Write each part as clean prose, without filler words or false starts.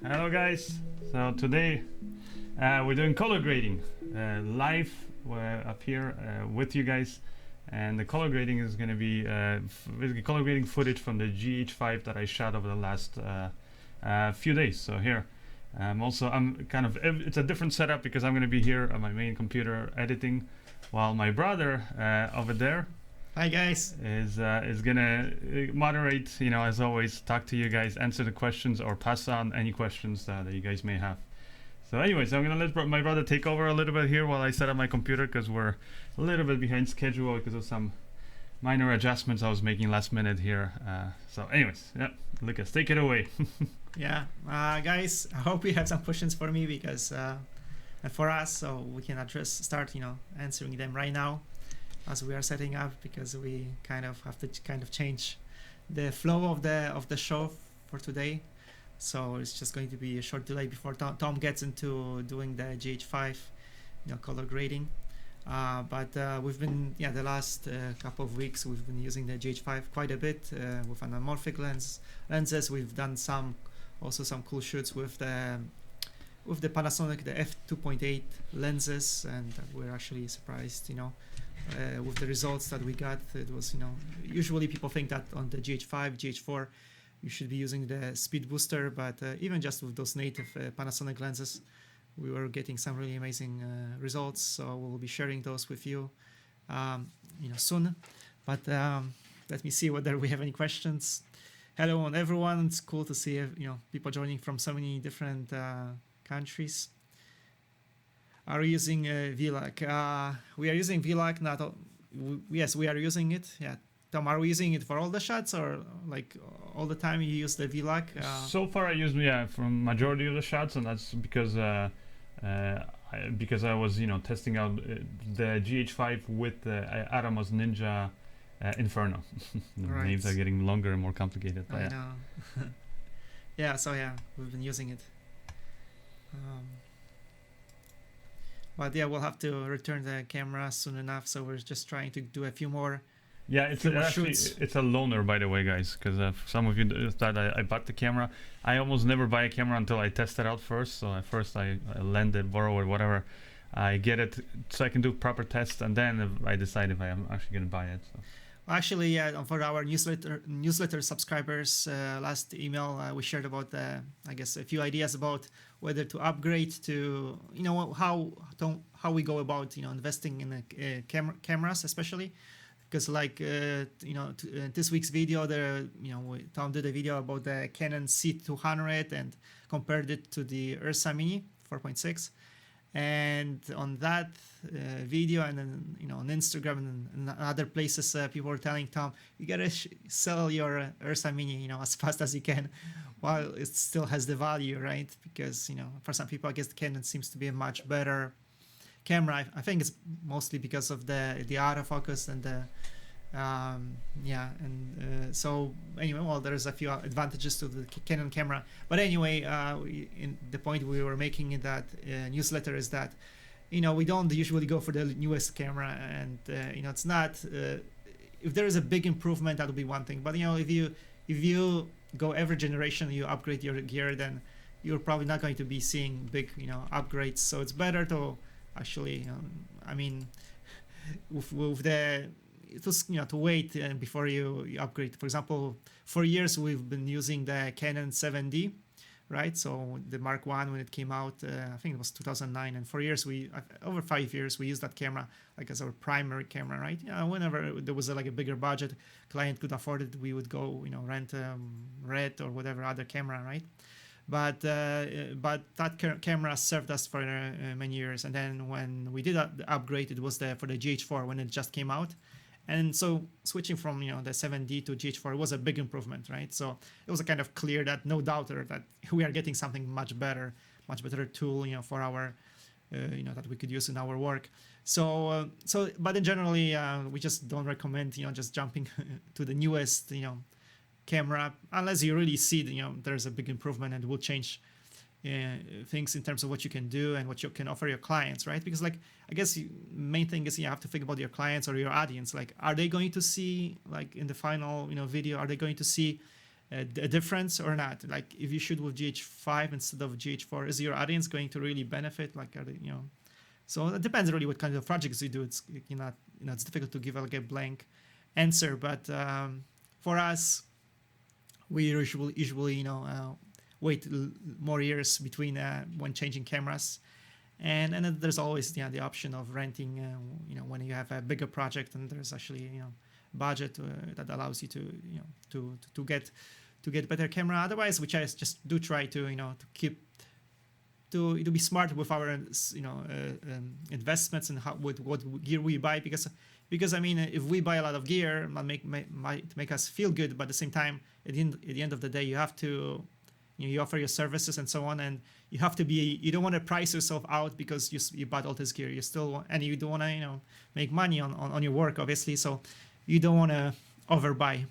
Hello guys, so today we're doing color grading live up here with you guys, and the color grading is going to be basically color grading footage from the GH5 that I shot over the last few days. So here it's a different setup because I'm going to be here on my main computer editing, while my brother over there, hi guys, is gonna moderate, as always, talk to you guys, answer the questions, or pass on any questions that you guys may have. So anyways, I'm gonna let my brother take over a little bit here while I set up my computer, because we're a little bit behind schedule because of some minor adjustments I was making last minute here. So anyways, yeah, Lucas, take it away. yeah, guys, I hope you have some questions for me, because and for us, so we can start answering them right now as we are setting up, because we kind of have to change the flow of the show for today. So it's just going to be a short delay before Tom gets into doing the GH5 color grading. But we've been the last couple of weeks we've been using the GH5 quite a bit with anamorphic lenses. We've done some cool shoots with the Panasonic, the f2.8 lenses, and we're actually surprised with the results that we got. It was, usually people think that on the GH5, GH4, you should be using the speed booster, but even just with those native Panasonic lenses, we were getting some really amazing results. So we'll be sharing those with you, soon. But let me see whether we have any questions. Hello on everyone. It's cool to see people joining from so many different countries. Are we using VLAC? We are using VLAC. Yes, we are using it. Yeah, Tom, are we using it for all the shots, or like all the time you use the VLAC? So far, I used from majority of the shots, and that's because I was testing out the GH5 with the Atomos Ninja Inferno. The right. Names are getting longer and more complicated. I know. Yeah, so we've been using it. But yeah, we'll have to return the camera soon enough, so we're just trying to do a few more. Yeah, it's a loaner, by the way, guys, because some of you thought I bought the camera. I almost never buy a camera until I test it out first. So I lend it, borrow it, whatever. I get it so I can do proper tests, and then I decide if I am actually going to buy it. So. Actually, for our newsletter subscribers, last email we shared about I guess a few ideas about whether to upgrade to how we go about investing in cameras, especially because like this week's video there Tom did a video about the Canon C200 and compared it to the Ursa Mini 4.6. And on that video, and then on Instagram and other places, people were telling Tom, you gotta sell your Ursa Mini as fast as you can, while it still has the value, right? Because for some people, I guess the Canon seems to be a much better camera. I think it's mostly because of the autofocus and the so anyway, well, there's a few advantages to the Canon camera, but anyway, in the point we were making in that newsletter is that we don't usually go for the newest camera, and it's not if there is a big improvement, that would be one thing, but if you go every generation, you upgrade your gear, then you're probably not going to be seeing big upgrades. So it's better to actually with the to wait before you upgrade. For example, for years we've been using the Canon 7D, right? So the Mark I, when it came out, I think it was 2009, and for years over 5 years we used that camera like as our primary camera, right? Whenever there was a bigger budget, client could afford it, we would go rent Red or whatever other camera, right? But that camera served us for many years, and then when we did the upgrade, it was for the GH4 when it just came out. And so switching from the 7D to GH4 was a big improvement, right? So it was kind of clear that no doubter that we are getting something much better tool, for our, that we could use in our work. So but in generally, we just don't recommend, just jumping to the newest, camera unless you really see, there's a big improvement and will change things in terms of what you can do and what you can offer your clients, right? Because I guess main thing is you have to think about your clients or your audience. Are they going to see in the final video, are they going to see a difference or not? Like if you shoot with GH5 instead of GH4, is your audience going to really benefit? Like, are they, so it depends really what kind of projects you do. It's it's difficult to give like a blank answer, but for us, we usually wait more years between when changing cameras, and then there's always the option of renting. When you have a bigger project and there's actually budget that allows you to get better camera. Otherwise, which I just do try to to keep to be smart with our investments and with what gear we buy, because I mean, if we buy a lot of gear, it might make us feel good, but at the same time, at the end of the day, you have to you offer your services and so on, and you have to be, you don't want to price yourself out because you bought all this gear. You still want, and you don't want to make money on your work, obviously, so you don't want to overbuy.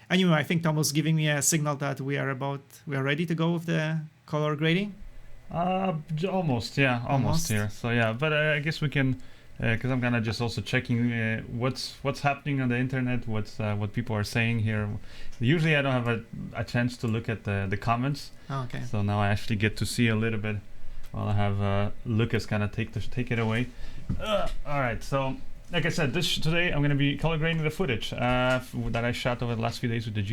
Anyway, I think Tom was giving me a signal that we are ready to go with the color grading. Almost here. So yeah, but I guess we can, because I'm kind of just also checking what's happening on the internet, what people are saying here. Usually I don't have a chance to look at the comments. Oh, okay. So now I actually get to see a little bit while I have Lucas kind of take it away. All right, so like I said, today I'm going to be color grading the footage that I shot over the last few days with the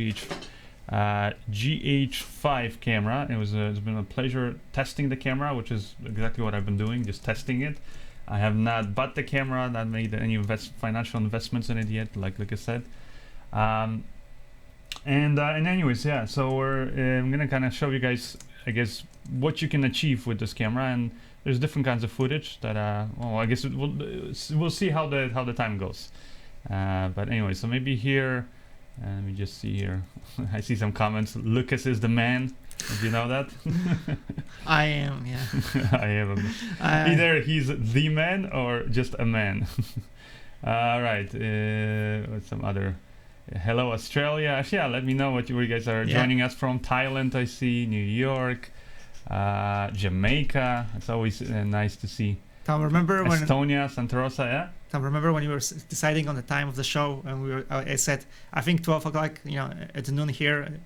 GH5 camera. It's been a pleasure testing the camera, which is exactly what I've been doing, just testing it. I have not bought the camera, not made any financial investments in it yet, like I said. And anyways, yeah. So I'm gonna kind of show you guys, I guess, what you can achieve with this camera, and there's different kinds of footage that I guess we'll see how the time goes. But anyway, so maybe here. Let me just see here. I see some comments. Lucas is the man. Did you know that? I am, yeah. I am. Either he's the man or just a man. All right. What's some other? Hello, Australia. Actually, yeah, let me know where you guys are joining us from. Thailand, I see. New York. Jamaica. It's always nice to see. Tom, remember when Estonia, Santa Rosa, yeah? Tom, remember when we were deciding on the time of the show, and I said, I think 12 o'clock, at noon here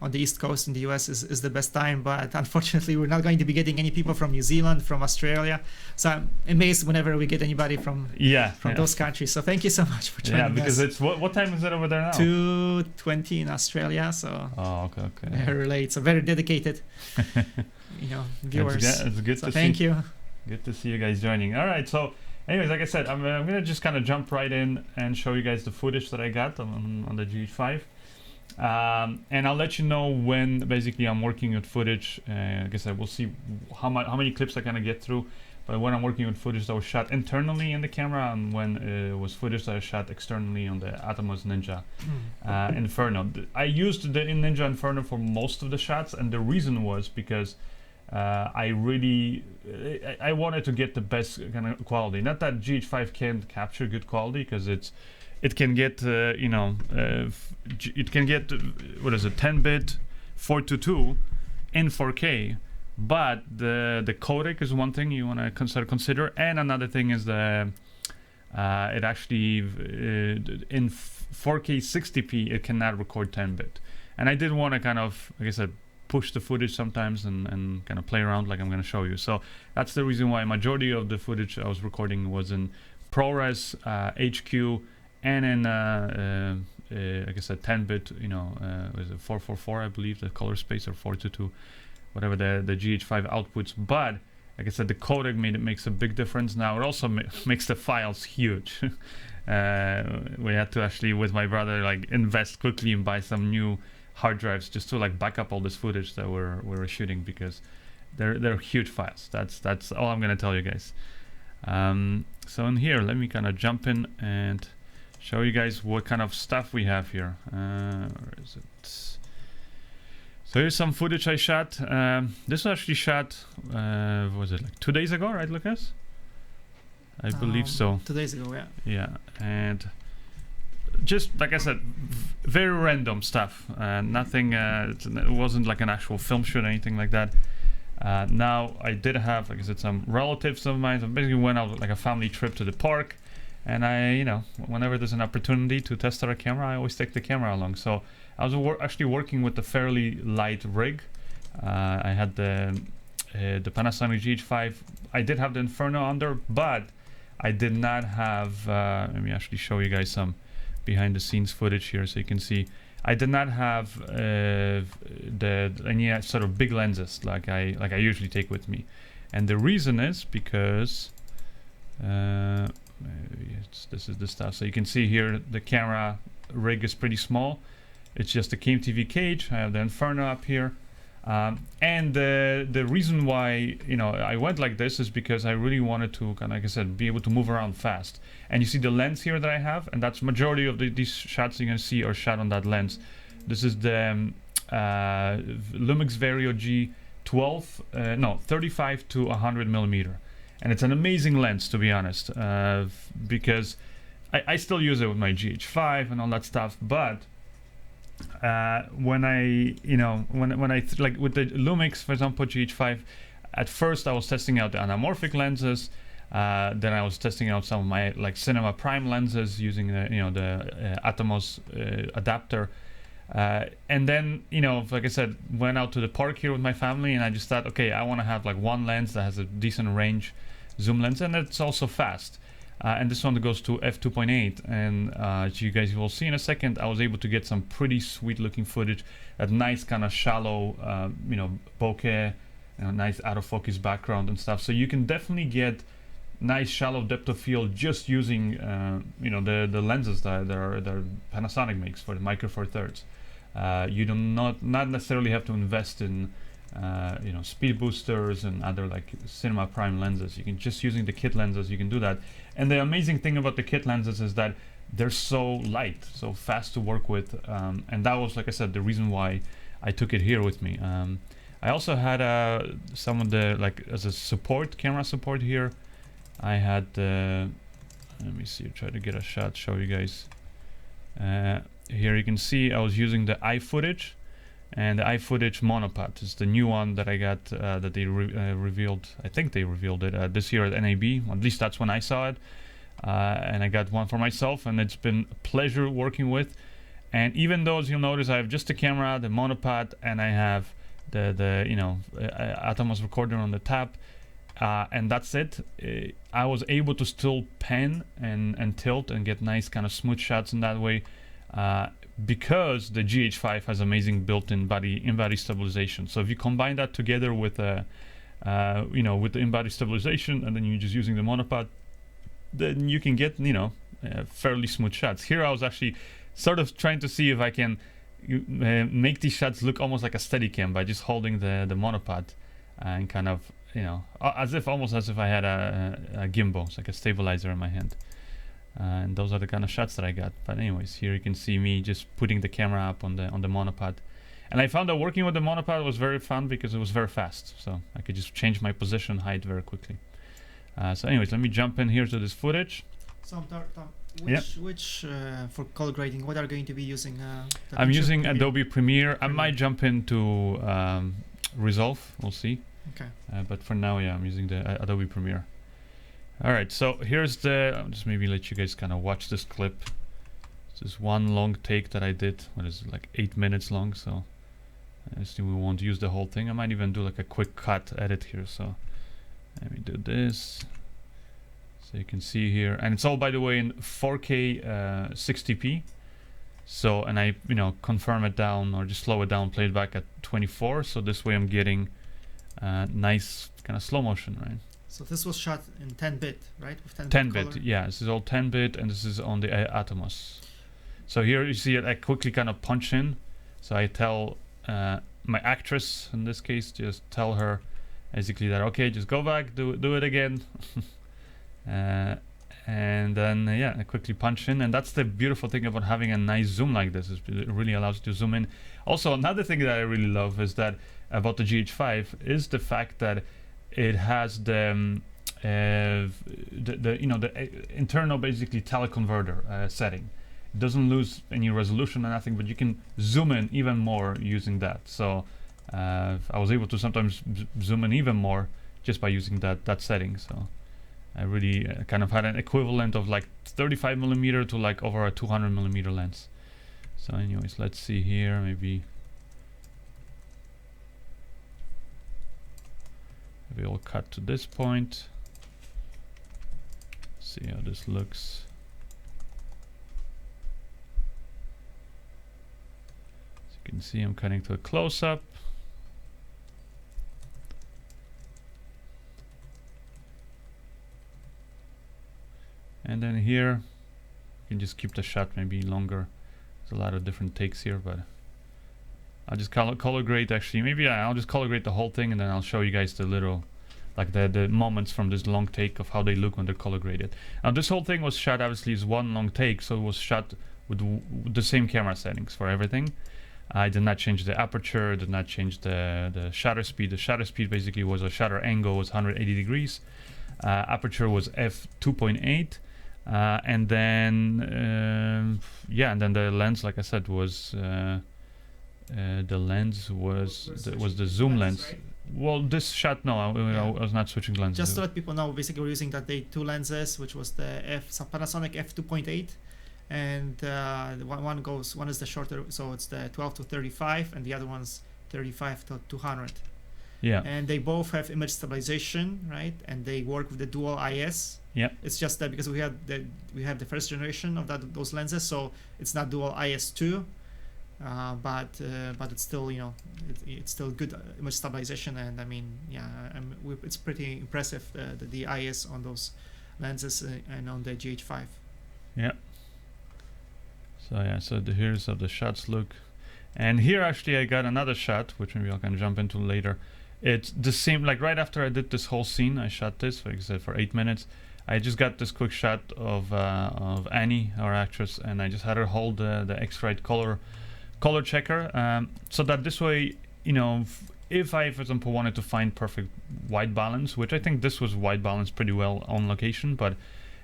on the East Coast in the US is the best time, but unfortunately we're not going to be getting any people from New Zealand, from Australia. So I'm amazed whenever we get anybody from those countries. So thank you so much for joining us. Yeah, because it's what time is it over there now? 2:20 in Australia. So okay. Very late. So very dedicated, viewers. It's good to thank you. Good to see you guys joining. All right, so anyways, like I said, I'm gonna just kind of jump right in and show you guys the footage that I got on the GH5, and I'll let you know when basically I'm working with footage. Like I said, we'll see how many clips I kind of get through, but when I'm working with footage that was shot internally in the camera, and when it was footage that I shot externally on the Atomos Ninja Inferno. I used the Ninja Inferno for most of the shots, and the reason was because I wanted to get the best kind of quality. Not that GH5 can't capture good quality, because it can get it can get 10-bit 4:2 in 4K, but the codec is one thing you want to consider, and another thing is it actually in 4K 60p it cannot record 10-bit, and I did want to kind of, like I said, push the footage sometimes and kind of play around like I'm going to show you. So that's the reason why majority of the footage I was recording was in ProRes, HQ, and in like I said, 10-bit, was it 444, I believe, the color space, or 422, whatever the GH5 outputs. But like I said, the codec makes a big difference. Now it also makes the files huge. We had to actually, with my brother, like invest quickly and buy some new hard drives just to like back up all this footage that we're shooting, because they're huge files. That's all I'm gonna tell you guys. So in here, let me kind of jump in and show you guys what kind of stuff we have here. Where is it? So here's some footage I shot. This was actually shot, was it like 2 days ago, right, Lucas? I believe so. 2 days ago, yeah. Yeah, and just like I said, very random stuff. Nothing. It wasn't like an actual film shoot or anything like that. Now I did have, like I said, some relatives of mine. So basically went out like a family trip to the park, And whenever there's an opportunity to test out a camera, I always take the camera along. So I was actually working with a fairly light rig. I had the Panasonic GH5. I did have the Inferno under, but I did not have, let me actually show you guys some behind the scenes footage here so you can see. I did not have any sort of big lenses like I usually take with me. And the reason is because this is the stuff. So you can see here the camera rig is pretty small. It's just a KMTV cage. I have the Inferno up here. And the reason why I went like this is because I really wanted to kind of, like I said, be able to move around fast. And you see the lens here that I have, and that's majority of these shots you're gonna see are shot on that lens. This is the Lumix Vario G12, 35 to 100 millimeter, and it's an amazing lens, to be honest, because I still use it with my GH5 and all that stuff, but when I like with the Lumix, for example, GH5, at first I was testing out the anamorphic lenses, then I was testing out some of my like cinema prime lenses using the Atomos adapter, and then like I said, went out to the park here with my family, and I just thought, okay, I want to have like one lens that has a decent range, zoom lens, and it's also fast. And this one goes to f2.8, and as you guys will see in a second, I was able to get some pretty sweet looking footage, that nice kind of shallow bokeh, nice out of focus background and stuff. So you can definitely get nice shallow depth of field just using the lenses that Panasonic makes for the Micro Four Thirds. You do not necessarily have to invest in speed boosters and other like cinema prime lenses. You can just using the kit lenses, you can do that. And the amazing thing about the kit lenses is that they're so light, so fast to work with, and that was, like I said, the reason why I took it here with me. I also had some of the, like, as a support, camera support here, I had let me see, try to get a shot, show you guys. Here you can see I was using the iFootage, and the iFootage monopod is the new one that I got, that they revealed. I think they revealed it this year at NAB. At least that's when I saw it. And I got one for myself, and it's been a pleasure working with. And even though, as you'll notice, I have just the camera, the monopod, and I have the Atomos recorder on the tab, and that's it. I was able to still pan and tilt and get nice kind of smooth shots in that way. Because the GH5 has amazing built-in in-body stabilization. So if you combine that together with with the in-body stabilization, and then you're just using the monopod, then you can get fairly smooth shots. Here I was actually sort of trying to see if I can make these shots look almost like a Steadicam by just holding the monopod and kind of almost as if I had a gimbal, it's like a stabilizer in my hand. And those are the kind of shots that I got. But anyways, here you can see me just putting the camera up on the monopod, and I found that working with the monopod was very fun because it was very fast, so I could just change my position height very quickly. So anyways, let me jump in here to this footage. So Tom, which for color grading, what are you going to be using? I'm using Adobe Premiere. I might jump into Resolve, we'll see. Okay. But for now, yeah, I'm using the Adobe Premiere. All right, so here's I'll just maybe let you guys kind of watch this clip. It's this one long take that I did. What is it, like 8 minutes long? So I assume we won't use the whole thing. I might even do like a quick cut edit here. So let me do this. So you can see here, and it's all, by the way, in 4K 60p. So, and I confirm it down or just slow it down, play it back at 24. So this way I'm getting nice kind of slow motion, right? So this was shot in 10-bit, right? With 10-bit, yeah. This is all 10-bit, and this is on the Atomos. So here you see it, I quickly kind of punch in. So I tell my actress, in this case, just tell her basically that, okay, just go back, do it again. And then, yeah, I quickly punch in. And that's the beautiful thing about having a nice zoom like this. Is it really allows you to zoom in. Also, another thing that I really love is that about the GH5 is the fact that it has the internal basically teleconverter setting. It doesn't lose any resolution or nothing, but you can zoom in even more using that. So I was able to sometimes zoom in even more just by using that setting. So I really kind of had an equivalent of like 35mm to like over a 200mm lens. So anyways, let's see here, maybe we'll cut to this point. See how this looks. As you can see, I'm cutting to a close-up. And then here, you can just keep the shot maybe longer. There's a lot of different takes here, but I'll just color grade actually. Maybe I'll just color grade the whole thing, and then I'll show you guys the little, like the moments from this long take of how they look when they're color graded. Now this whole thing was shot obviously as one long take, so it was shot with the same camera settings for everything. I did not change the aperture, did not change the shutter speed. The shutter speed basically was a shutter angle was 180 degrees. Aperture was f2.8. And then yeah, and then the lens, like I said, was the lens was the zoom lens. Right? Well, this shot, no, I was not switching lenses. Just to let people know, basically we're using that day two lenses, which was the Panasonic f2.8, and one is the shorter, so it's the 12 to 35, and the other one's 35 to 200. Yeah. And they both have image stabilization, right? And they work with the dual IS. Yeah. It's just that because we have the first generation of those lenses, so it's not dual IS2, but it's still, you know, it's still good image stabilization. And I mean, yeah, it's pretty impressive the IS on those lenses and on the GH5. Yeah. So yeah, so here's how the shots look, and here actually I got another shot, which maybe I can jump into later. It's the same, like right after I did this whole scene, I shot this, for example, for 8 minutes. I just got this quick shot of Annie, our actress, and I just had her hold the X-Rite color checker, so that this way, you know, if I, for example, wanted to find perfect white balance, which I think this was white balance pretty well on location, but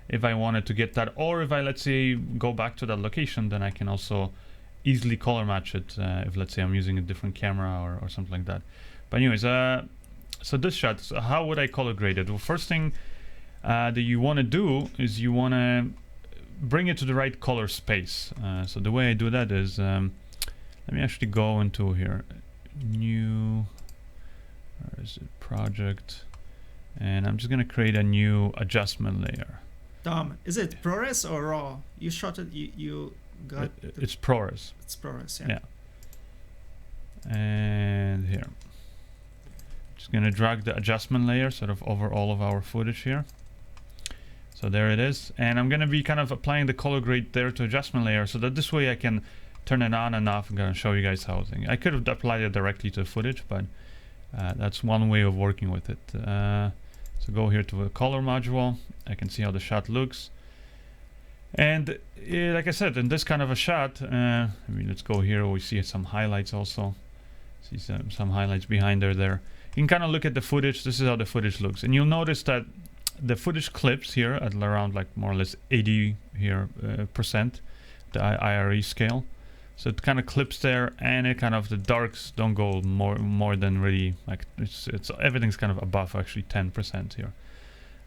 if I wanted to get that, or if I, let's say, go back to that location, then I can also easily color match it if, let's say, I'm using a different camera or something like that. But anyways, so this shot, so how would I color grade it? Well, first thing that you want to do is you want to bring it to the right color space. So the way I do that is, let me actually go into here, new, where is it, project, and I'm just going to create a new adjustment layer. Tom, is it ProRes or RAW? You shot it, you got it's ProRes. It's ProRes, yeah. And here. Just gonna drag the adjustment layer sort of over all of our footage here. So there it is. And I'm gonna be kind of applying the color grade there to adjustment layer so that this way I can turn it on and off. I'm gonna show you guys how thing. I could have applied it directly to the footage, but that's one way of working with it. So go here to the color module. I can see how the shot looks. And like I said, in this kind of a shot, I mean, let's go here. We see some highlights also. See some highlights behind there. You can kind of look at the footage. This is how the footage looks. And you'll notice that the footage clips here at around like more or less 80 here percent, the IRE scale. So it kind of clips there, and it kind of, the darks don't go more than really, like it's everything's kind of above actually 10% here.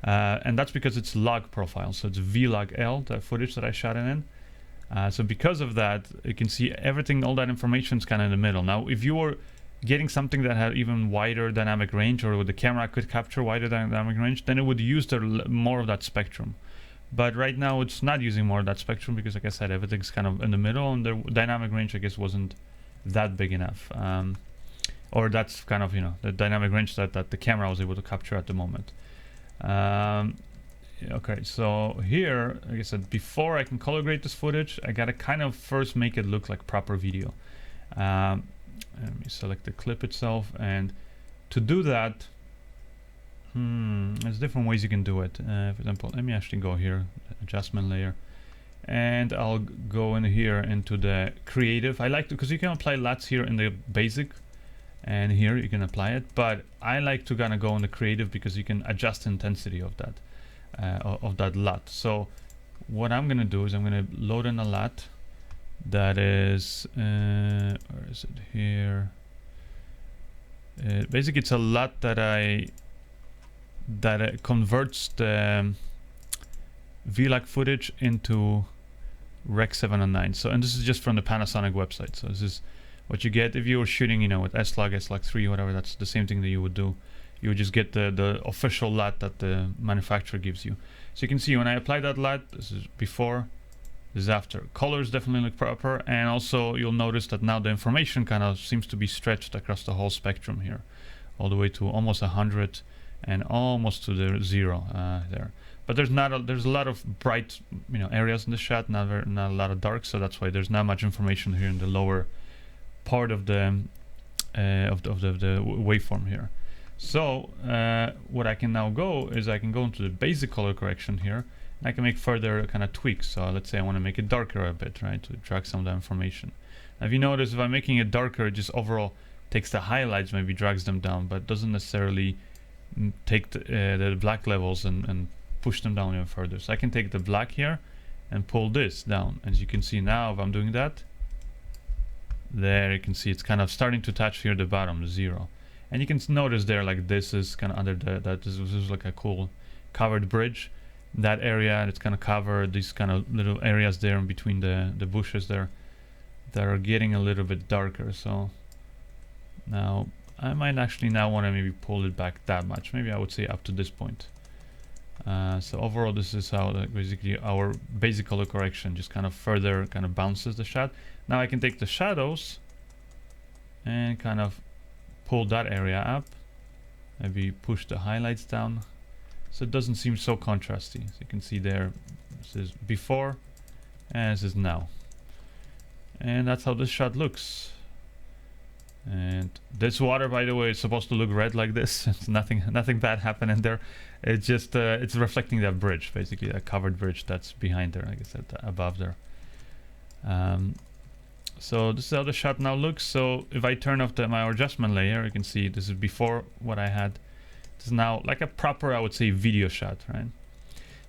And that's because it's log profile, so it's V-log-L, the footage that I shot it in. So because of that, you can see everything, all that information is kind of in the middle. Now, if you were getting something that had even wider dynamic range, or the camera could capture wider dynamic range, then it would use more of that spectrum. But right now it's not using more of that spectrum because, like I said, everything's kind of in the middle, and the dynamic range, I guess, wasn't that big enough. Or that's kind of, you know, the dynamic range that the camera was able to capture at the moment. Okay, so here, like I said, before I can color grade this footage, I gotta kind of first make it look like proper video. Let me select the clip itself, and to do that, there's different ways you can do it. For example, let me actually go here, adjustment layer, and I'll go in here into the creative. I like to, because you can apply LUTs here in the basic, and here you can apply it, but I like to kind of go in the creative because you can adjust the intensity of that LUT. So what I'm gonna do is I'm gonna load in a LUT that is where is it here? Basically it's a LUT that I that it converts the VLAC footage into Rec 709. So, and this is just from the Panasonic website. So this is what you get if you were shooting, you know, with S-Log, S-Log 3, whatever. That's the same thing that you would do. You would just get the official LUT that the manufacturer gives you. So you can see when I apply that LUT, this is before, this is after. Colors definitely look proper, and also you'll notice that now the information kind of seems to be stretched across the whole spectrum here, all the way to almost 100 and almost to the 0 there. But there's a lot of bright, you know, areas in the shot, not a lot of dark, so that's why there's not much information here in the lower part of the waveform here. So what I can now go is I can go into the basic color correction here, and I can make further kind of tweaks. So let's say I want to make it darker a bit, right, to drag some of the information. Now, if you notice, if I'm making it darker, it just overall takes the highlights, maybe drags them down, but doesn't necessarily take the black levels and push them down even further. So I can take the black here and pull this down. As you can see now, if I'm doing that, there you can see it's kind of starting to touch here the bottom, the 0. And you can notice there, like this is kind of under this is like a cool covered bridge. That area, it's kind of covered these kind of little areas there in between the bushes there that are getting a little bit darker. So now I might actually now want to maybe pull it back that much. Maybe I would say up to this point. So overall, this is how basically our basic color correction just kind of further kind of bounces the shot. Now I can take the shadows and kind of pull that area up, maybe push the highlights down, so it doesn't seem so contrasty. So you can see there, this is before and this is now, and that's how this shot looks. And this water, by the way, is supposed to look red like this. It's nothing bad happening there. It's just it's reflecting that bridge, basically that covered bridge that's behind there, like I said, above there. So this is how the shot now looks. So if I turn off my adjustment layer, you can see this is before what I had. This is now like a proper, I would say, video shot, right?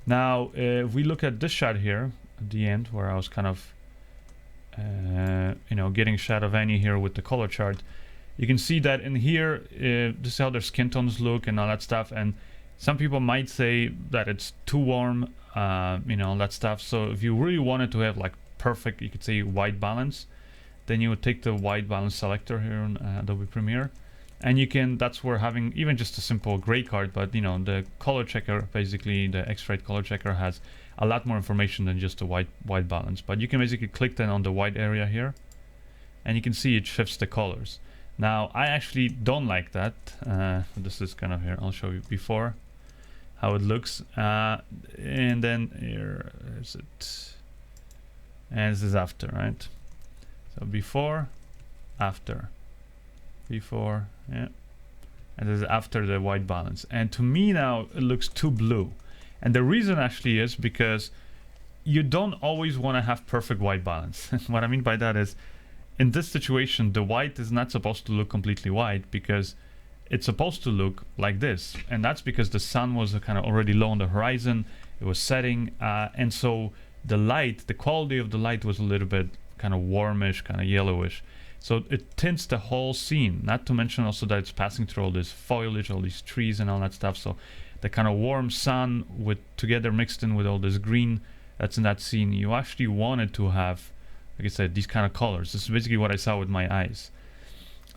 Now, if we look at this shot here at the end, where I was kind of, you know, getting a shot of Annie here with the color chart, you can see that in here, this is how their skin tones look and all that stuff. And some people might say that it's too warm, you know, all that stuff. So if you really wanted to have like perfect, you could say, white balance, then you would take the white balance selector here on Adobe Premiere, and you can, that's where having even just a simple gray card, but you know, the color checker, basically the X-Rite color checker, has a lot more information than just the white balance. But you can basically click then on the white area here, and you can see it shifts the colors. Now I actually don't like that. This is kind of here, I'll show you before how it looks, and then here is it, and this is after, right? So before, after, before, yeah, and this is after the white balance. And to me now it looks too blue, and the reason actually is because you don't always want to have perfect white balance. What I mean by that is, in this situation, the white is not supposed to look completely white, because it's supposed to look like this, and that's because the sun was kind of already low on the horizon, it was setting, and so the light, the quality of the light was a little bit kind of warmish, kind of yellowish, so it tints the whole scene. Not to mention also that it's passing through all this foliage, all these trees and all that stuff, so the kind of warm sun with together mixed in with all this green that's in that scene, you actually wanted to have, like I said, these kind of colors. This is basically what I saw with my eyes.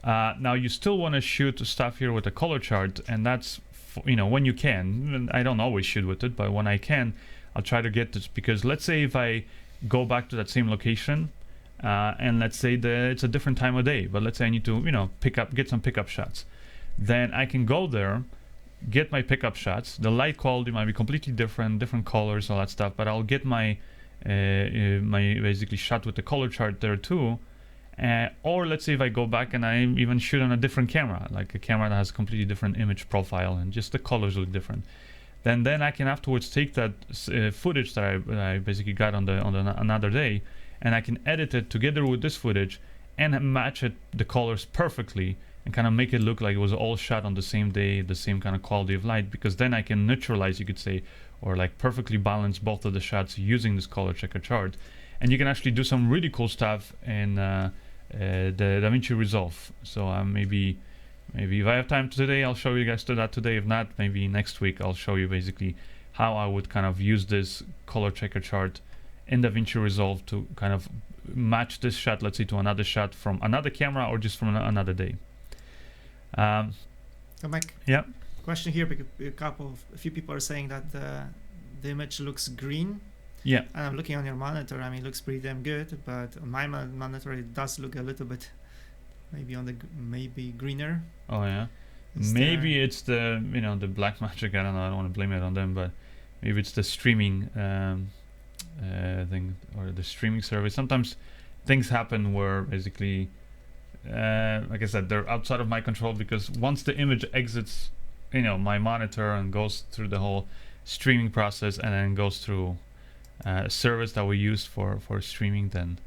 Now you still want to shoot stuff here with a color chart, and that's, you know, when you can. I don't always shoot with it, but when I can, I'll try to get this, because let's say if I go back to that same location, and let's say that it's a different time of day, but let's say I need to, you know, get some pickup shots, then I can go there, get my pickup shots. The light quality might be completely different colors, all that stuff, but I'll get my my basically shot with the color chart there too. Or let's say if I go back and I even shoot on a different camera, like a camera that has a completely different image profile and just the colors look different, then I can afterwards take that footage that I basically got on another day, and I can edit it together with this footage and match it, the colors perfectly, and kind of make it look like it was all shot on the same day, the same kind of quality of light, because then I can neutralize, you could say, or like perfectly balance both of the shots using this color checker chart. And you can actually do some really cool stuff in the DaVinci Resolve. So maybe maybe if I have time today, I'll show you guys to that today. If not, maybe next week I'll show you basically how I would kind of use this color checker chart in DaVinci Resolve to kind of match this shot, let's say, to another shot from another camera or just from another day. So Mike, yeah. Question here, because a few people are saying that the image looks green. Yeah. And I'm looking on your monitor. I mean, it looks pretty damn good, but on my monitor it does look a little bit, maybe greener. Oh yeah. Maybe it's the the Blackmagic. I don't know. I don't want to blame it on them, but maybe it's the streaming thing or the streaming service. Sometimes things happen where basically, like I said, they're outside of my control, because once the image exits, my monitor and goes through the whole streaming process and then goes through a service that we use for streaming then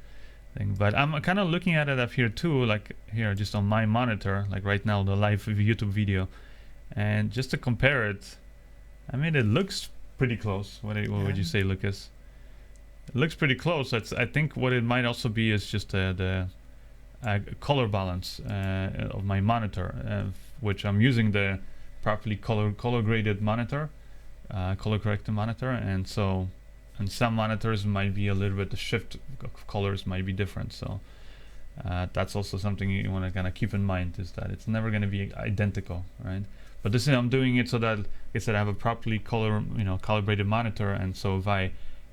thing. But I'm kind of looking at it up here too, like here just on my monitor, like right now, the live YouTube video, and just to compare it, I mean, it looks pretty close. What would you say, Lucas? It looks pretty close. I think what it might also be is just the color balance of my monitor, which I'm using the properly color graded monitor, color corrected monitor, and so some monitors might be a little bit, the shift of colors might be different. So that's also something you want to kind of keep in mind, is that it's never going to be identical, right? But this is, I'm doing it so that, like I said, I have a properly calibrated monitor, and so if I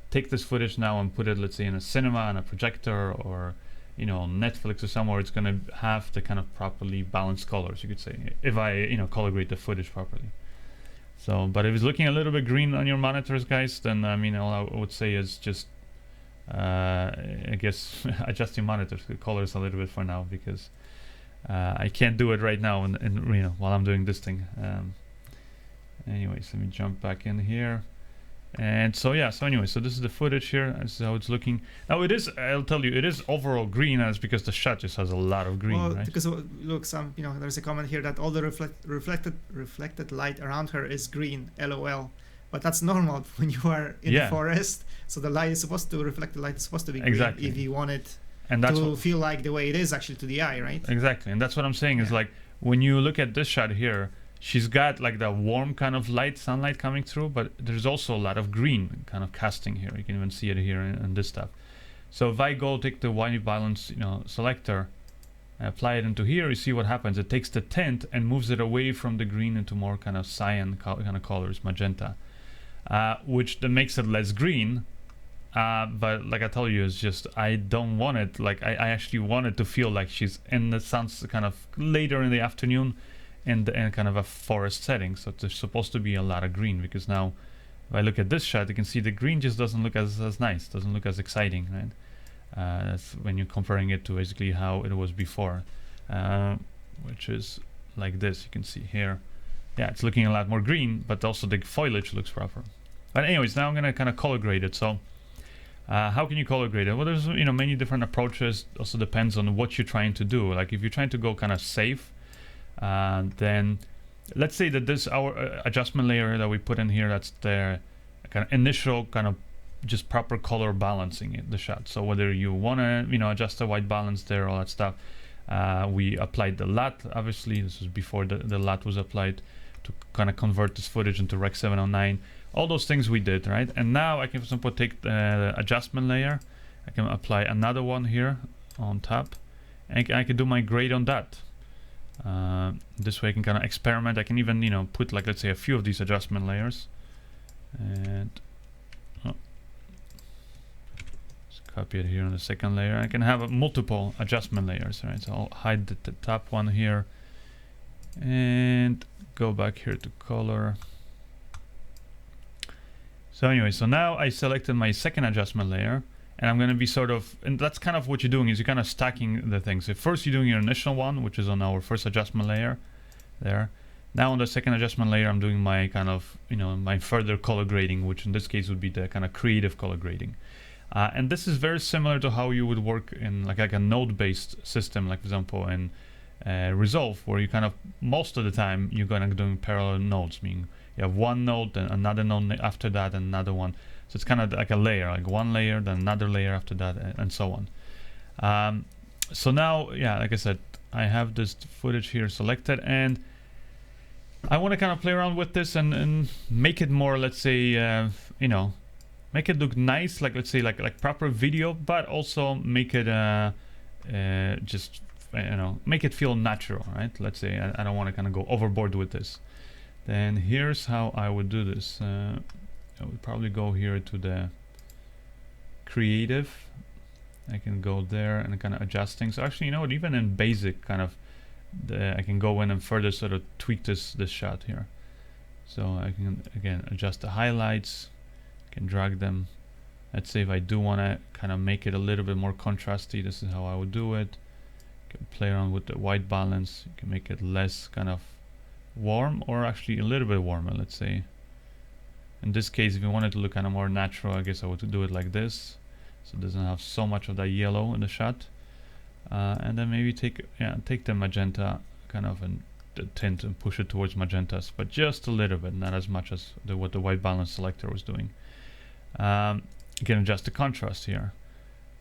take this footage now and put it, let's say, in a cinema, on a projector, or Netflix or somewhere, it's going to have the kind of properly balanced colors, you could say, if I color grade the footage properly. So, but if it's looking a little bit green on your monitors, guys, then I mean, all I would say is just I guess adjust your monitors, the colors a little bit for now, because I can't do it right now and while I'm doing this thing. Anyways, let me jump back in here. And so yeah, so anyway, so this is the footage here. This is how it's looking. Now it is, I'll tell you, it is overall green, and it's because the shot just has a lot of green, right? Because look, there's a comment here that all the reflected light around her is green, LOL. But that's normal when you are in the forest. So the light is supposed to reflect, the light is supposed to be green, exactly, if you want it to feel like the way it is actually to the eye, right? Exactly, and that's what I'm saying is, like, when you look at this shot here, she's got like the warm kind of sunlight coming through, but there's also a lot of green kind of casting here. You can even see it here in this stuff. So if I go take the white balance, selector, and apply it into here, you see what happens. It takes the tint and moves it away from the green into more kind of cyan kind of colors, magenta, which then makes it less green. But like I told you, it's just, I don't want it. Like I actually want it to feel like she's in the sun's kind of later in the afternoon, in kind of a forest setting. So there's supposed to be a lot of green, because now if I look at this shot, you can see the green just doesn't look as nice, doesn't look as exciting, right? That's when you're comparing it to basically how it was before, which is like this. You can see here, it's looking a lot more green, but also the foliage looks proper. But anyways, now I'm gonna kind of color grade it. So how can you color grade it? Well, there's many different approaches. Also depends on what you're trying to do. Like if you're trying to go kind of safe, then let's say that our adjustment layer that we put in here, that's the kind of initial kind of just proper color balancing the shot. So whether you want to adjust the white balance there, all that stuff, we applied the LUT. Obviously this was before the LUT was applied to kind of convert this footage into Rec 709. All those things we did, right? And now I can, for example, take the adjustment layer, I can apply another one here on top, and I can do my grade on that. This way I can kind of experiment. I can even put, like, let's say a few of these adjustment layers, and let's copy it here on the second layer. I can have multiple adjustment layers, right? So I'll hide the top one here and go back here to color. So anyway, so now I selected my second adjustment layer, and I'm going to be and that's kind of what you're doing, is you're kind of stacking the things. So first you're doing your initial one, which is on our first adjustment layer there. Now on the second adjustment layer, I'm doing my kind of, my further color grading, which in this case would be the kind of creative color grading. And this is very similar to how you would work in like a node-based system, like for example in Resolve, where you kind of, most of the time, you're going to be doing parallel nodes, meaning you have one node, then another node after that, and another one. So it's kind of like a layer, like one layer, then another layer after that, and so on. So now, like I said, I have this footage here selected, and I want to kind of play around with this and make it more, let's say, you know, make it look nice, like let's say like proper video, but also make it just, you know, make it feel natural, right? Let's say I don't want to kind of go overboard with this. Then here's how I would do this. I would probably go here to the creative. I can go there and kind of adjust things. So actually, you know what, even in basic kind of, I can go in and further sort of tweak this shot here. So I can again adjust the highlights, can drag them. Let's say if I do want to kind of make it a little bit more contrasty, this is how I would do it. You can play around with the white balance. You can make it less kind of warm, or actually a little bit warmer, let's say. In this case, if you want it to look kind of more natural, I guess I would do it like this, so it doesn't have so much of that yellow in the shot. And then maybe take the magenta kind of and the tint and push it towards magentas, but just a little bit, not as much as what the white balance selector was doing. You can adjust the contrast here.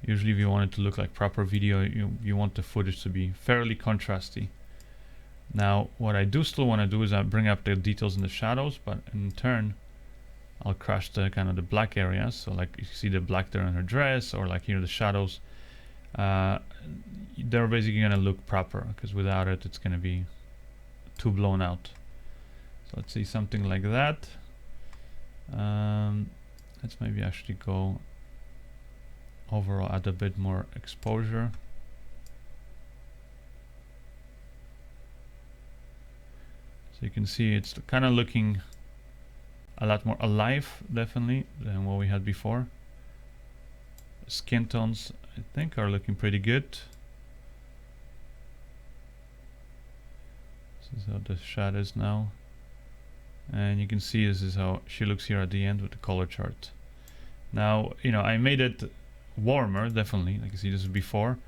Usually if you want it to look like proper video, you want the footage to be fairly contrasty. Now what I do still want to do is I bring up the details in the shadows, but in turn I'll crush the kind of the black areas. So like you see the black there in her dress, or like here the shadows. They're basically going to look proper, because without it it's going to be too blown out. So let's see something like that. Let's maybe actually go overall, add a bit more exposure. So you can see it's kind of looking a lot more alive, definitely, than what we had before. Skin tones, I think, are looking pretty good. This is how the shot is now. And you can see this is how she looks here at the end with the color chart. Now, you know, I made it warmer, definitely, like you see this is before.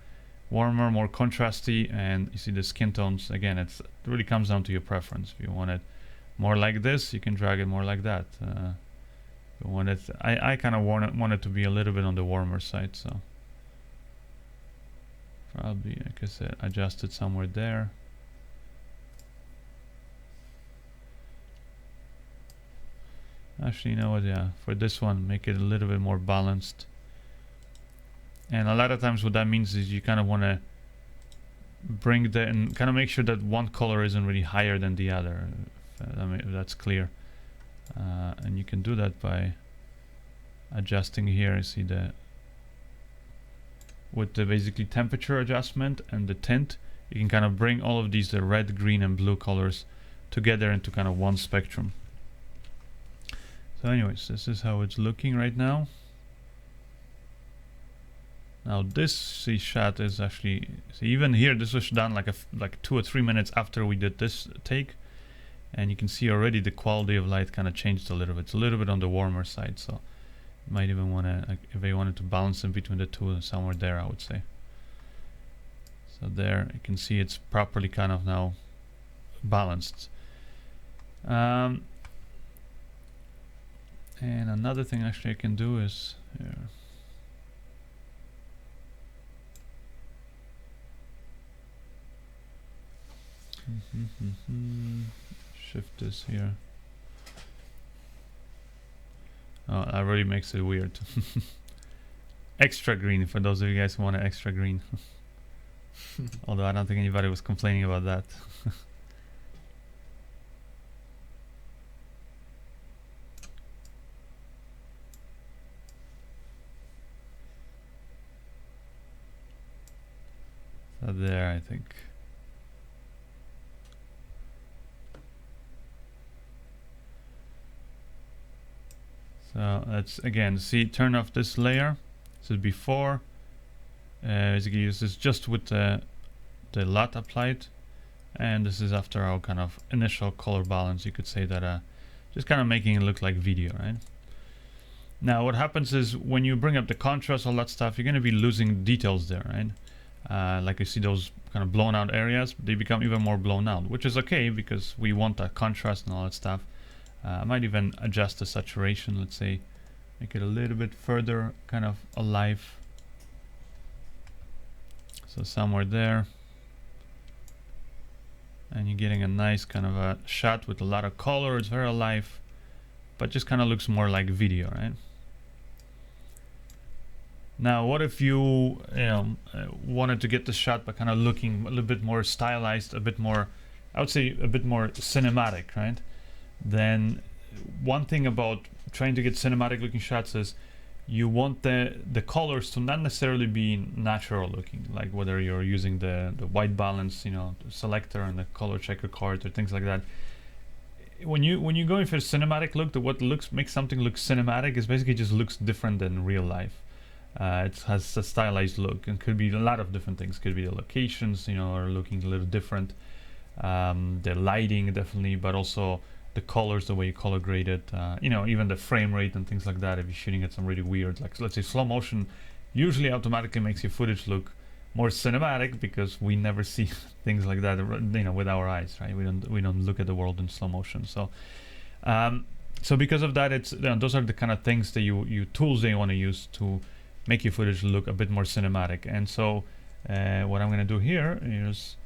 Warmer, more contrasty, and you see the skin tones. Again, it really comes down to your preference. If you want it more like this, you can drag it more like that. If you want it, I kind of want it to be a little bit on the warmer side, so probably, like I said, adjust it somewhere there. Actually, you know what, yeah, for this one, make it a little bit more balanced. And a lot of times what that means is you kind of want to bring the, and kind of make sure that one color isn't really higher than the other, if that's clear. And you can do that by adjusting here. You see with the basically temperature adjustment and the tint, you can kind of bring all of these, the red, green and blue colors together into kind of one spectrum. So anyways, this is how it's looking right now. Now this shot is actually, see, even here this was done like 2 or 3 minutes after we did this take, and you can see already the quality of light kind of changed a little bit. It's a little bit on the warmer side, so you might even want to, like, if you wanted to balance in between the two, somewhere there, I would say. So there you can see it's properly kind of now balanced. And another thing actually I can do is here. Shift this here. Oh, that really makes it weird. Extra green, for those of you guys who want an extra green. Although I don't think anybody was complaining about that. So there, I think. So let's again see, turn off this layer. This is before. Basically, this is just with the LUT applied, and this is after our kind of initial color balance. You could say that just kind of making it look like video, right? Now, what happens is when you bring up the contrast, all that stuff, you're going to be losing details there, right? Like you see those kind of blown out areas, they become even more blown out, which is okay because we want that contrast and all that stuff. I might even adjust the saturation, let's say, make it a little bit further kind of alive. So somewhere there. and you're getting a nice kind of a shot with a lot of color. It's very alive, but just kind of looks more like video, right? Now, what if you, wanted to get the shot by kind of looking a little bit more stylized, a bit more, I would say a bit more cinematic, right? Then one thing about trying to get cinematic looking shots is you want the colors to not necessarily be natural looking, like whether you're using the white balance, selector and the color checker card or things like that. When you go for a cinematic look, what makes something look cinematic is basically just looks different than real life. It has a stylized look, and could be a lot of different things. Could be the locations, are looking a little different. The lighting definitely, but also the colors, the way you color grade it, even the frame rate and things like that. If you're shooting at some really weird, like let's say slow motion, usually automatically makes your footage look more cinematic because we never see things like that, with our eyes, right? We don't look at the world in slow motion. So, so because of that, it's those are the kind of things that you tools that you want to use to make your footage look a bit more cinematic. And so, what I'm gonna do here is,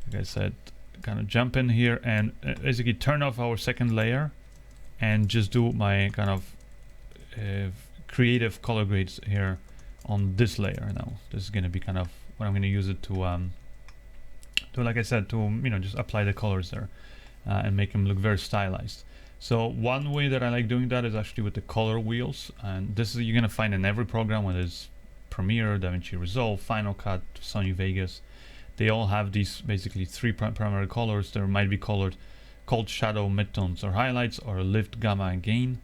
like I said, kind of jump in here and basically turn off our second layer and just do my kind of creative color grades here on this layer. Now this is going to be kind of what I'm going to use it to like I said, to just apply the colors there and make them look very stylized. So one way that I like doing that is actually with the color wheels, and this is you're going to find in every program, whether it's Premiere, DaVinci Resolve, Final Cut, Sony Vegas. They all have these basically three primary colors. There might be called shadow, midtones, or highlights, or lift, gamma, and gain.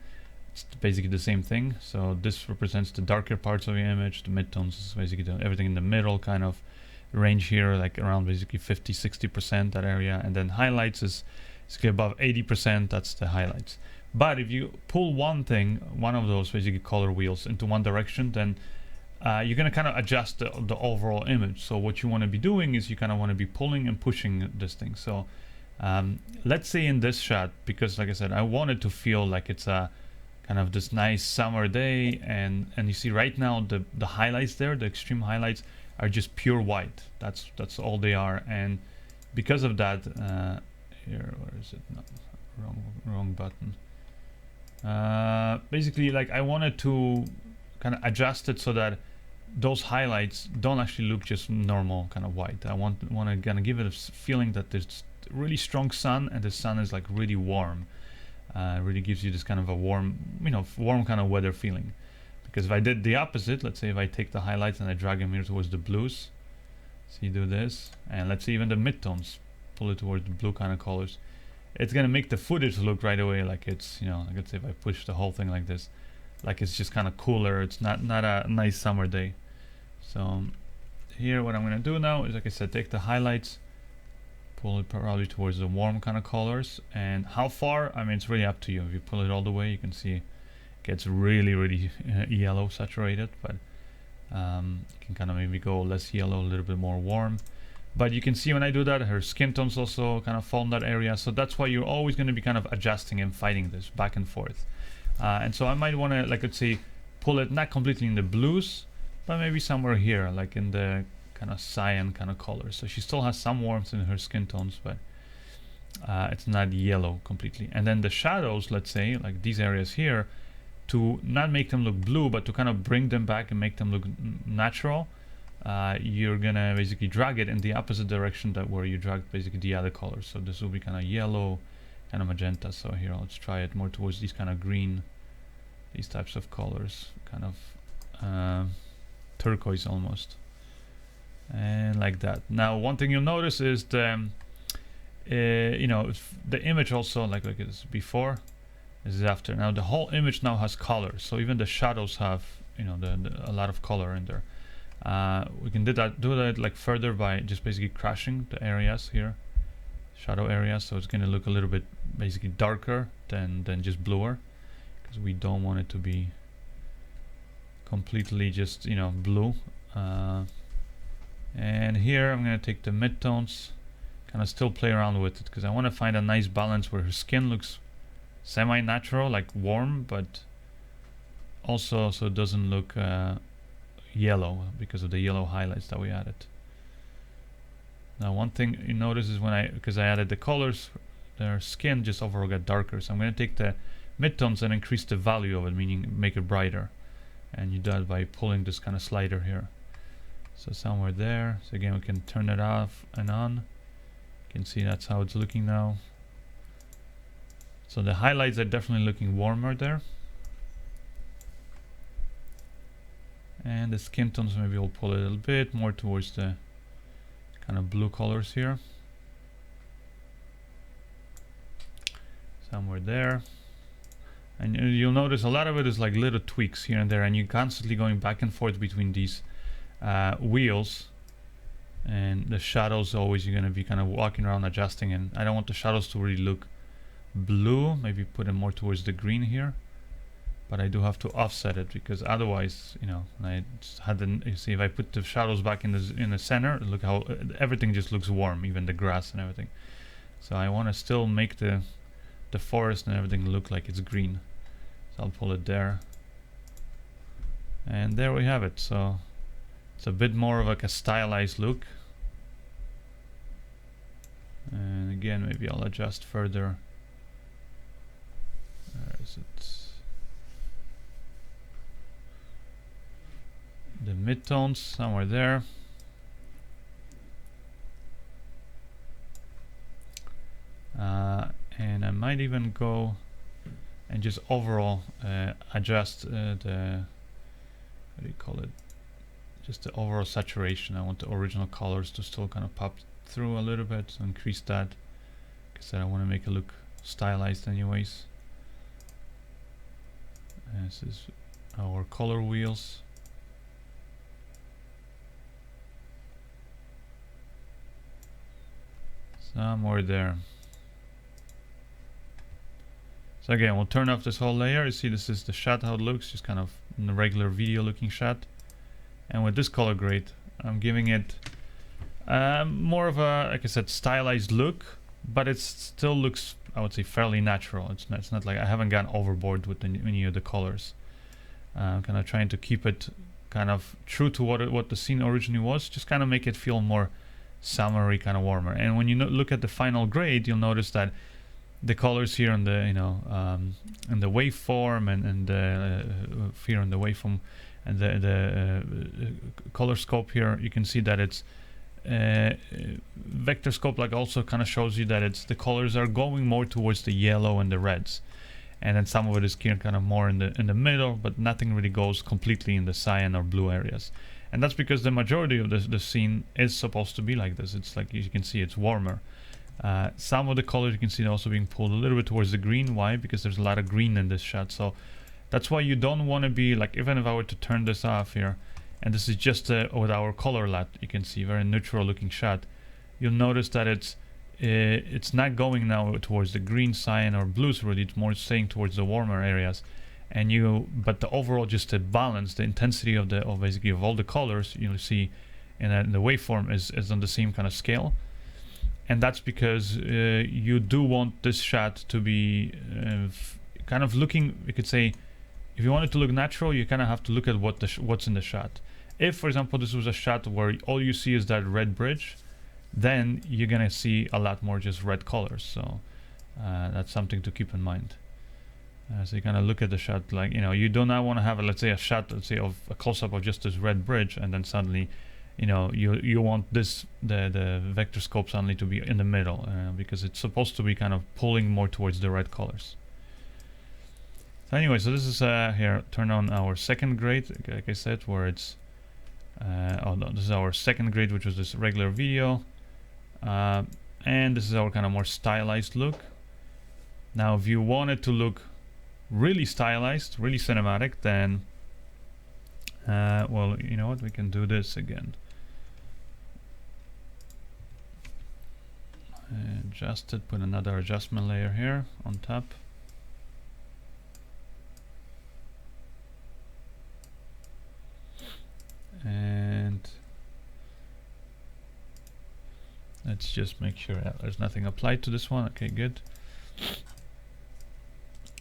It's basically the same thing. So this represents the darker parts of your image. The midtones is basically everything in the middle kind of range here, like around basically 50-60%, that area. And then highlights is above 80%. That's the highlights. But if you pull one of those basically color wheels into one direction, then you're going to kind of adjust the overall image. So what you want to be doing is you kind of want to be pulling and pushing this thing. So let's say in this shot, because like I said, I want it to feel like it's a kind of this nice summer day, and you see right now the highlights there, the extreme highlights are just pure white. That's all they are. And because of that, here, where is it? No, wrong button. Basically, like I wanted to kind of adjust it so that those highlights don't actually look just normal kind of white. I want to kind of give it a feeling that there's really strong sun, and the sun is like really warm. Really gives you this kind of a warm kind of weather feeling. Because if I did the opposite, let's say if I take the highlights and I drag them here towards the blues, so you do this, and let's say even the midtones, pull it towards the blue kind of colors, it's gonna make the footage look right away like it's, like let's say if I push the whole thing like this, like it's just kind of cooler. It's not a nice summer day. So here what I'm going to do now is, like I said, take the highlights, pull it probably towards the warm kind of colors. And how far, I mean, it's really up to you. If you pull it all the way, you can see it gets really yellow saturated, but you can kind of maybe go less yellow, a little bit more warm. But you can see when I do that, her skin tones also kind of fall in that area. So that's why you're always going to be kind of adjusting and fighting this back and forth. And so I might want to, like, let's say, pull it not completely in the blues, but maybe somewhere here, like in the kind of cyan kind of color. So she still has some warmth in her skin tones, but it's not yellow completely. And then the shadows, let's say, like these areas here, to not make them look blue, but to kind of bring them back and make them look natural, you're gonna basically drag it in the opposite direction that where you drag basically the other colors. So this will be kind of yellow, kind of magenta. So here, let's try it more towards these kind of green, these types of colors, kind of turquoise almost, and like that. Now one thing you'll notice is the the image also, like it's before, this is after. Now the whole image now has color, so even the shadows have a lot of color in there. We can do that like further by just basically crashing the areas here, shadow areas, so it's going to look a little bit basically darker than just bluer, because we don't want it to be completely just blue. And here I'm going to take the midtones, kind of still play around with it, because I want to find a nice balance where her skin looks semi-natural, like warm, but also so it doesn't look yellow because of the yellow highlights that we added. Now one thing you notice is because I added the colors, their skin just overall got darker. So I'm going to take the midtones and increase the value of it, meaning make it brighter. And you do that by pulling this kind of slider here. So somewhere there. So again, we can turn it off and on. You can see that's how it's looking now. So the highlights are definitely looking warmer there. And the skin tones, maybe we'll pull it a little bit more towards the kind of blue colors here. Somewhere there. And you'll notice a lot of it is like little tweaks here and there, and you're constantly going back and forth between these wheels. And the shadows, always you're going to be kind of walking around adjusting, and I don't want the shadows to really look blue. Maybe put them more towards the green here. But I do have to offset it, because otherwise, you know, I just had you see, if I put the shadows back in the center, look how everything just looks warm, even the grass and everything. So I want to still make the forest and everything look like it's green. So I'll pull it there, and there we have it. So it's a bit more of like a stylized look. And again, maybe I'll adjust further. Where is it? The midtones, somewhere there. And I might even go and just overall adjust the, what do you call it? Just the overall saturation. I want the original colors to still kind of pop through a little bit, so increase that, because I want to make it look stylized anyways. This is our color wheels. Somewhere there. So again, we'll turn off this whole layer. You see, this is the shot, how it looks, just kind of in the regular video looking shot. And with this color grade, I'm giving it more of a, like I said, stylized look, but it still looks, I would say, fairly natural. It's not like I haven't gone overboard with any of the colors. I'm kind of trying to keep it kind of true to what the scene originally was, just kind of make it feel more summery, kind of warmer. And when you look at the final grade, you'll notice that the colors here on the, you know, in the waveform and here on the waveform and the color scope here, you can see that it's vector scope, like also kind of shows you that it's the colors are going more towards the yellow and the reds, and then some of it is kind of more in the middle, but nothing really goes completely in the cyan or blue areas. And that's because the majority of the scene is supposed to be like this. It's like, you can see, it's warmer. Some of the colors you can see also being pulled a little bit towards the green. Why? Because there's a lot of green in this shot. So that's why you don't want to be like, even if I were to turn this off here, and this is just with our color LUT, you can see very neutral looking shot. You'll notice that it's not going now towards the green, cyan or blues really. It's more staying towards the warmer areas. But the overall, just the balance, the intensity of basically of all the colors you'll see in the waveform is on the same kind of scale. And that's because you do want this shot to be kind of looking, you could say, if you want it to look natural, you kind of have to look at what's in the shot. If, for example, this was a shot where all you see is that red bridge, then you're gonna see a lot more just red colors. So that's something to keep in mind. So you kind of look at the shot, like, you know, you do not want to have, let's say, a shot, let's say, of a close-up of just this red bridge, and then suddenly, you know, you want the vector scope suddenly to be in the middle, because it's supposed to be kind of pulling more towards the red colors. So anyway, so this is here, turn on our second grade, like I said, where it's oh no, this is our second grade, which was this regular video, and this is our kind of more stylized look. Now if you want it to look really stylized, really cinematic, then well, you know what, we can do this again. Adjust it, put another adjustment layer here on top. And let's just make sure there's nothing applied to this one. Okay, good.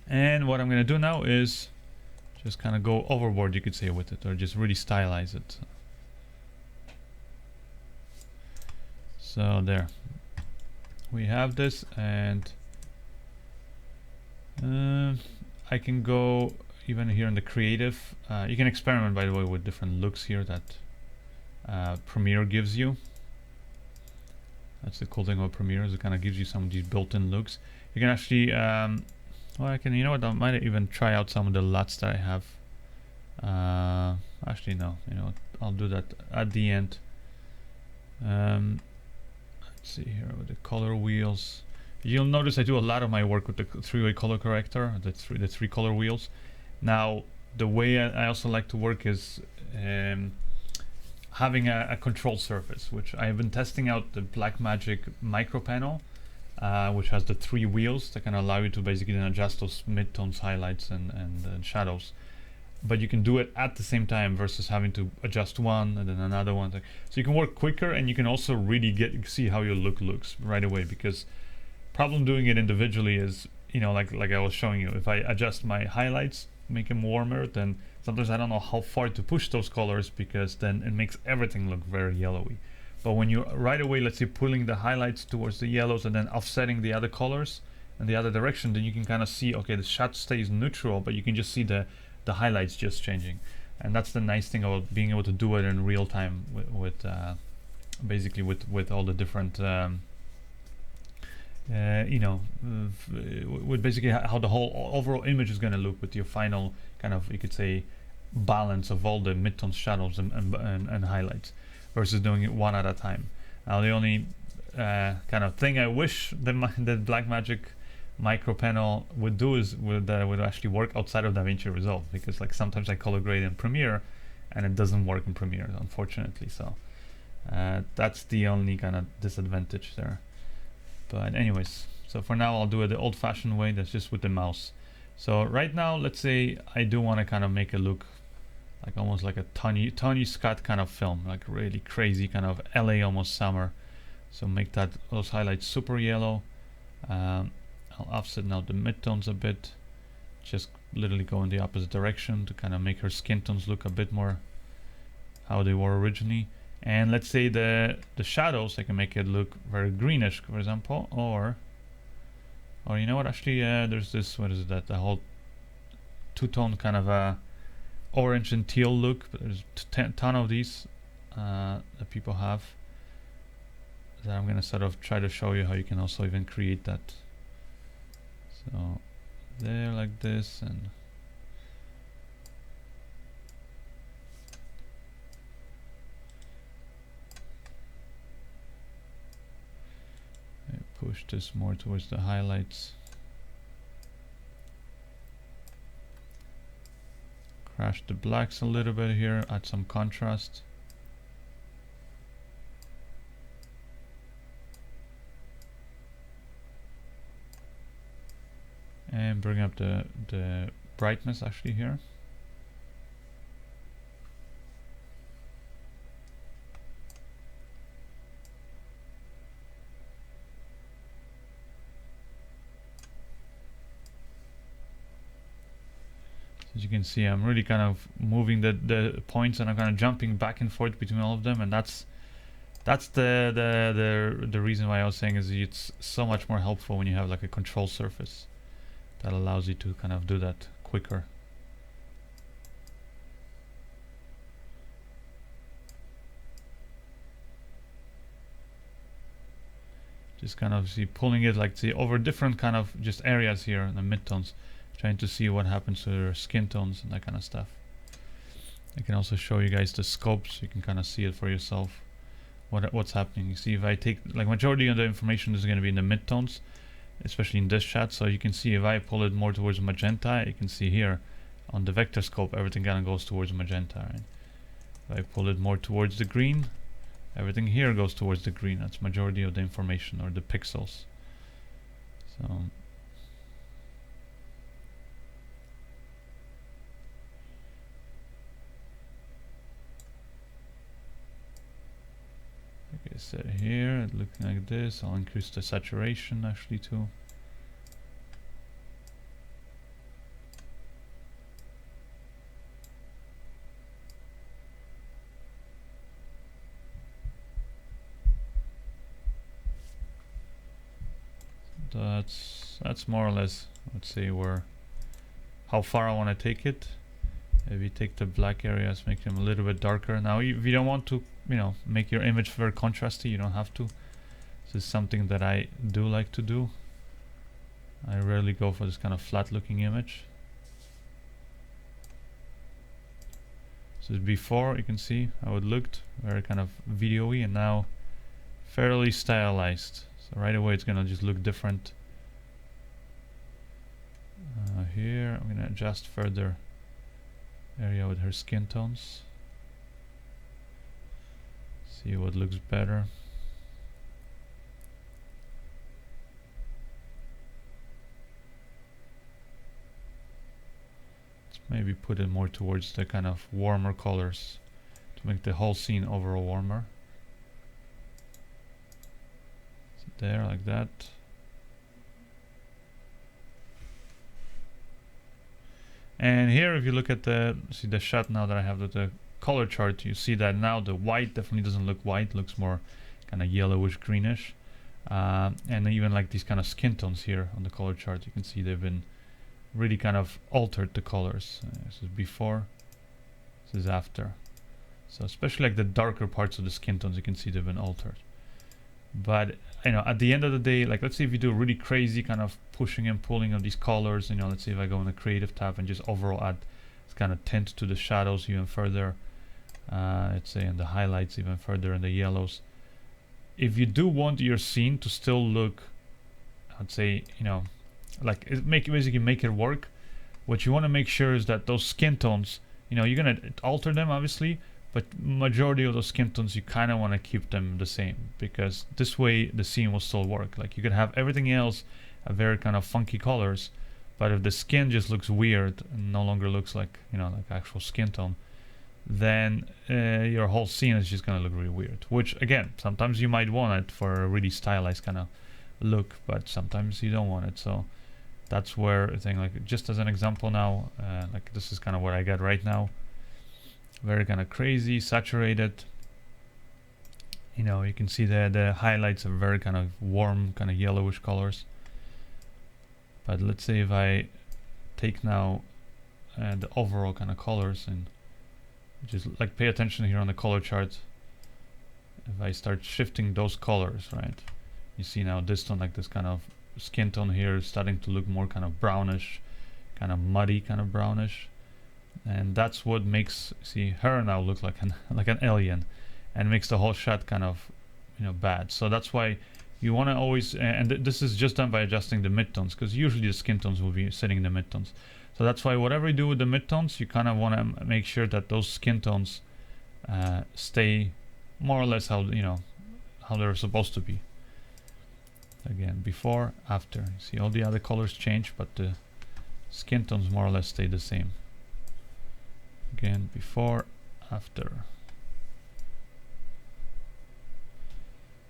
And what I'm going to do now is just kind of go overboard, you could say, with it, or just really stylize it. So there we have this, and I can go even here in the creative. You can experiment, by the way, with different looks here that Premiere gives you. That's the cool thing about Premiere, is it kind of gives you some of these built-in looks. You can actually, well, I can, you know what, I might even try out some of the LUTs that I have. Actually, no, you know what, I'll do that at the end. Let's see here with the color wheels. You'll notice I do a lot of my work with the three-way color corrector, the three color wheels. Now, the way I also like to work is having a control surface, which I have been testing out the Blackmagic micro panel, which has the 3 wheels that can allow you to basically then adjust those midtones, highlights, and shadows. But you can do it at the same time versus having to adjust one and then another one. So you can work quicker, and you can also really see how your look looks right away. Because problem doing it individually is, you know, like I was showing you, if I adjust my highlights, make them warmer, then sometimes I don't know how far to push those colors, because then it makes everything look very yellowy. But when you right away, let's say, pulling the highlights towards the yellows and then offsetting the other colors in the other direction, then you can kind of see, okay, the shot stays neutral, but you can just see the highlights just changing. And that's the nice thing about being able to do it in real time with basically with all the different you know, with basically how the whole overall image is going to look, with your final kind of, you could say, balance of all the midtones, shadows, and highlights, versus doing it one at a time. Now, the only kind of thing I wish the Blackmagic micro panel would do is would actually work outside of DaVinci Resolve, because like sometimes I color grade in Premiere and it doesn't work in Premiere, unfortunately. So that's the only kind of disadvantage there. But anyways, so for now I'll do it the old-fashioned way, that's just with the mouse. So right now, let's say I do want to kind of make it look like almost like a Tony Scott kind of film, like really crazy kind of LA almost summer. So make those highlights super yellow. I'll offset now the midtones a bit, just literally go in the opposite direction to kind of make her skin tones look a bit more how they were originally. And let's say the shadows, I can make it look very greenish, for example, or you know what, actually there's this, what is that, the whole two-tone kind of orange and teal look, but there's a ton of these that people have, that I'm gonna sort of try to show you how you can also even create that. So there, like this, and push this more towards the highlights. Crash the blacks a little bit here, add some contrast. And bring up the brightness actually here. As you can see, I'm really kind of moving the points, and I'm kind of jumping back and forth between all of them, and that's the reason why I was saying is it's so much more helpful when you have like a control surface that allows you to kind of do that quicker. Just kind of see pulling it like over different kind of just areas here in the midtones, trying to see what happens to their skin tones and that kind of stuff. I can also show you guys the scopes, you can kind of see it for yourself what's happening. You see, if I take like majority of the information is going to be in the midtones, especially in this shot. So you can see if I pull it more towards magenta, you can see here on the vector scope everything kind of goes towards magenta, right? If I pull it more towards the green, everything here goes towards the green. That's majority of the information, or the pixels. So like I said here, looking like this. I'll increase the saturation actually too. that's more or less, let's see how far I want to take it. Maybe take the black areas, make them a little bit darker. Now if you don't want to, you know, make your image very contrasty, you don't have to. This is something that I do like to do. I rarely go for this kind of flat looking image. So before, you can see how it looked, very kind of video-y, and now fairly stylized. So right away it's gonna just look different. Here I'm gonna adjust further area with her skin tones. See what looks better. Let's maybe put it more towards the kind of warmer colors to make the whole scene overall warmer. So there, like that. And here, if you look at the shot now that I have the color chart, you see that now the white definitely doesn't look white, looks more kind of yellowish greenish. And even like these kind of skin tones here on the color chart, you can see they've been really kind of altered the colors. This is before, this is after. So especially like the darker parts of the skin tones, you can see they've been altered. But you know, at the end of the day, like let's say if you do really crazy kind of pushing and pulling of these colors, you know, let's say if I go in the creative tab and just overall add this kind of tint to the shadows even further, let's say in the highlights even further in the yellows. If you do want your scene to still look, I'd say, you know, like basically make it work, what you want to make sure is that those skin tones, you know, you're gonna alter them obviously, but majority of those skin tones you kind of want to keep them the same, because this way the scene will still work. Like you could have everything else a very kind of funky colors, but if the skin just looks weird and no longer looks like, you know, like actual skin tone, then your whole scene is just gonna look really weird. Which again, sometimes you might want it for a really stylized kind of look, but sometimes you don't want it. So that's where I think, like just as an example now, like this is kind of what I got right now. Very kind of crazy, saturated. You know, you can see the highlights are very kind of warm, kind of yellowish colors. But let's say if I take now the overall kind of colors and just like pay attention here on the color chart. If I start shifting those colors, right? You see now this tone, like this kind of skin tone here is starting to look more kind of brownish, kind of muddy, kind of brownish. And that's what makes, see, her now look like an alien, and makes the whole shot kind of, you know, bad. So that's why you want to always, and this is just done by adjusting the midtones, because usually the skin tones will be sitting in the midtones. So that's why whatever you do with the midtones, you kind of want to make sure that those skin tones stay more or less how, you know, how they're supposed to be. Again, before, after. You see all the other colors change, but the skin tones more or less stay the same. Again, before, after.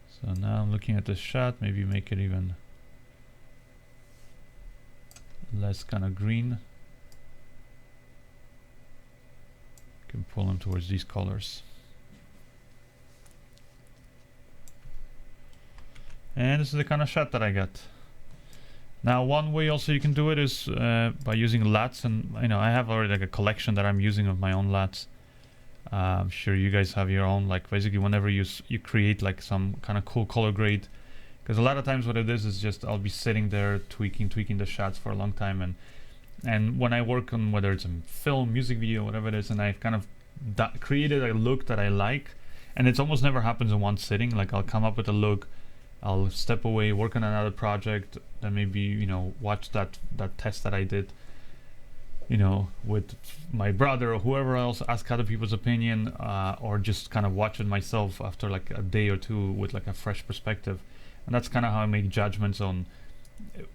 So now I'm looking at the shot, maybe make it even less kind of green. Can pull them towards these colors. And this is the kind of shot that I got. Now one way also you can do it is by using LUTs, and you know, I have already like a collection that I'm using of my own LUTs. I'm sure you guys have your own, like basically whenever you create like some kind of cool color grade, because a lot of times what it is just I'll be sitting there tweaking the shots for a long time, and when I work on whether it's a film, music video, whatever it is, and I've kind of created a look that I like, and it almost never happens in one sitting. Like I'll come up with a look, I'll step away, work on another project, then maybe, you know, watch that test that I did, you know, with my brother or whoever else, ask other people's opinion, or just kind of watch it myself after like a day or two with like a fresh perspective. And that's kind of how I make judgments on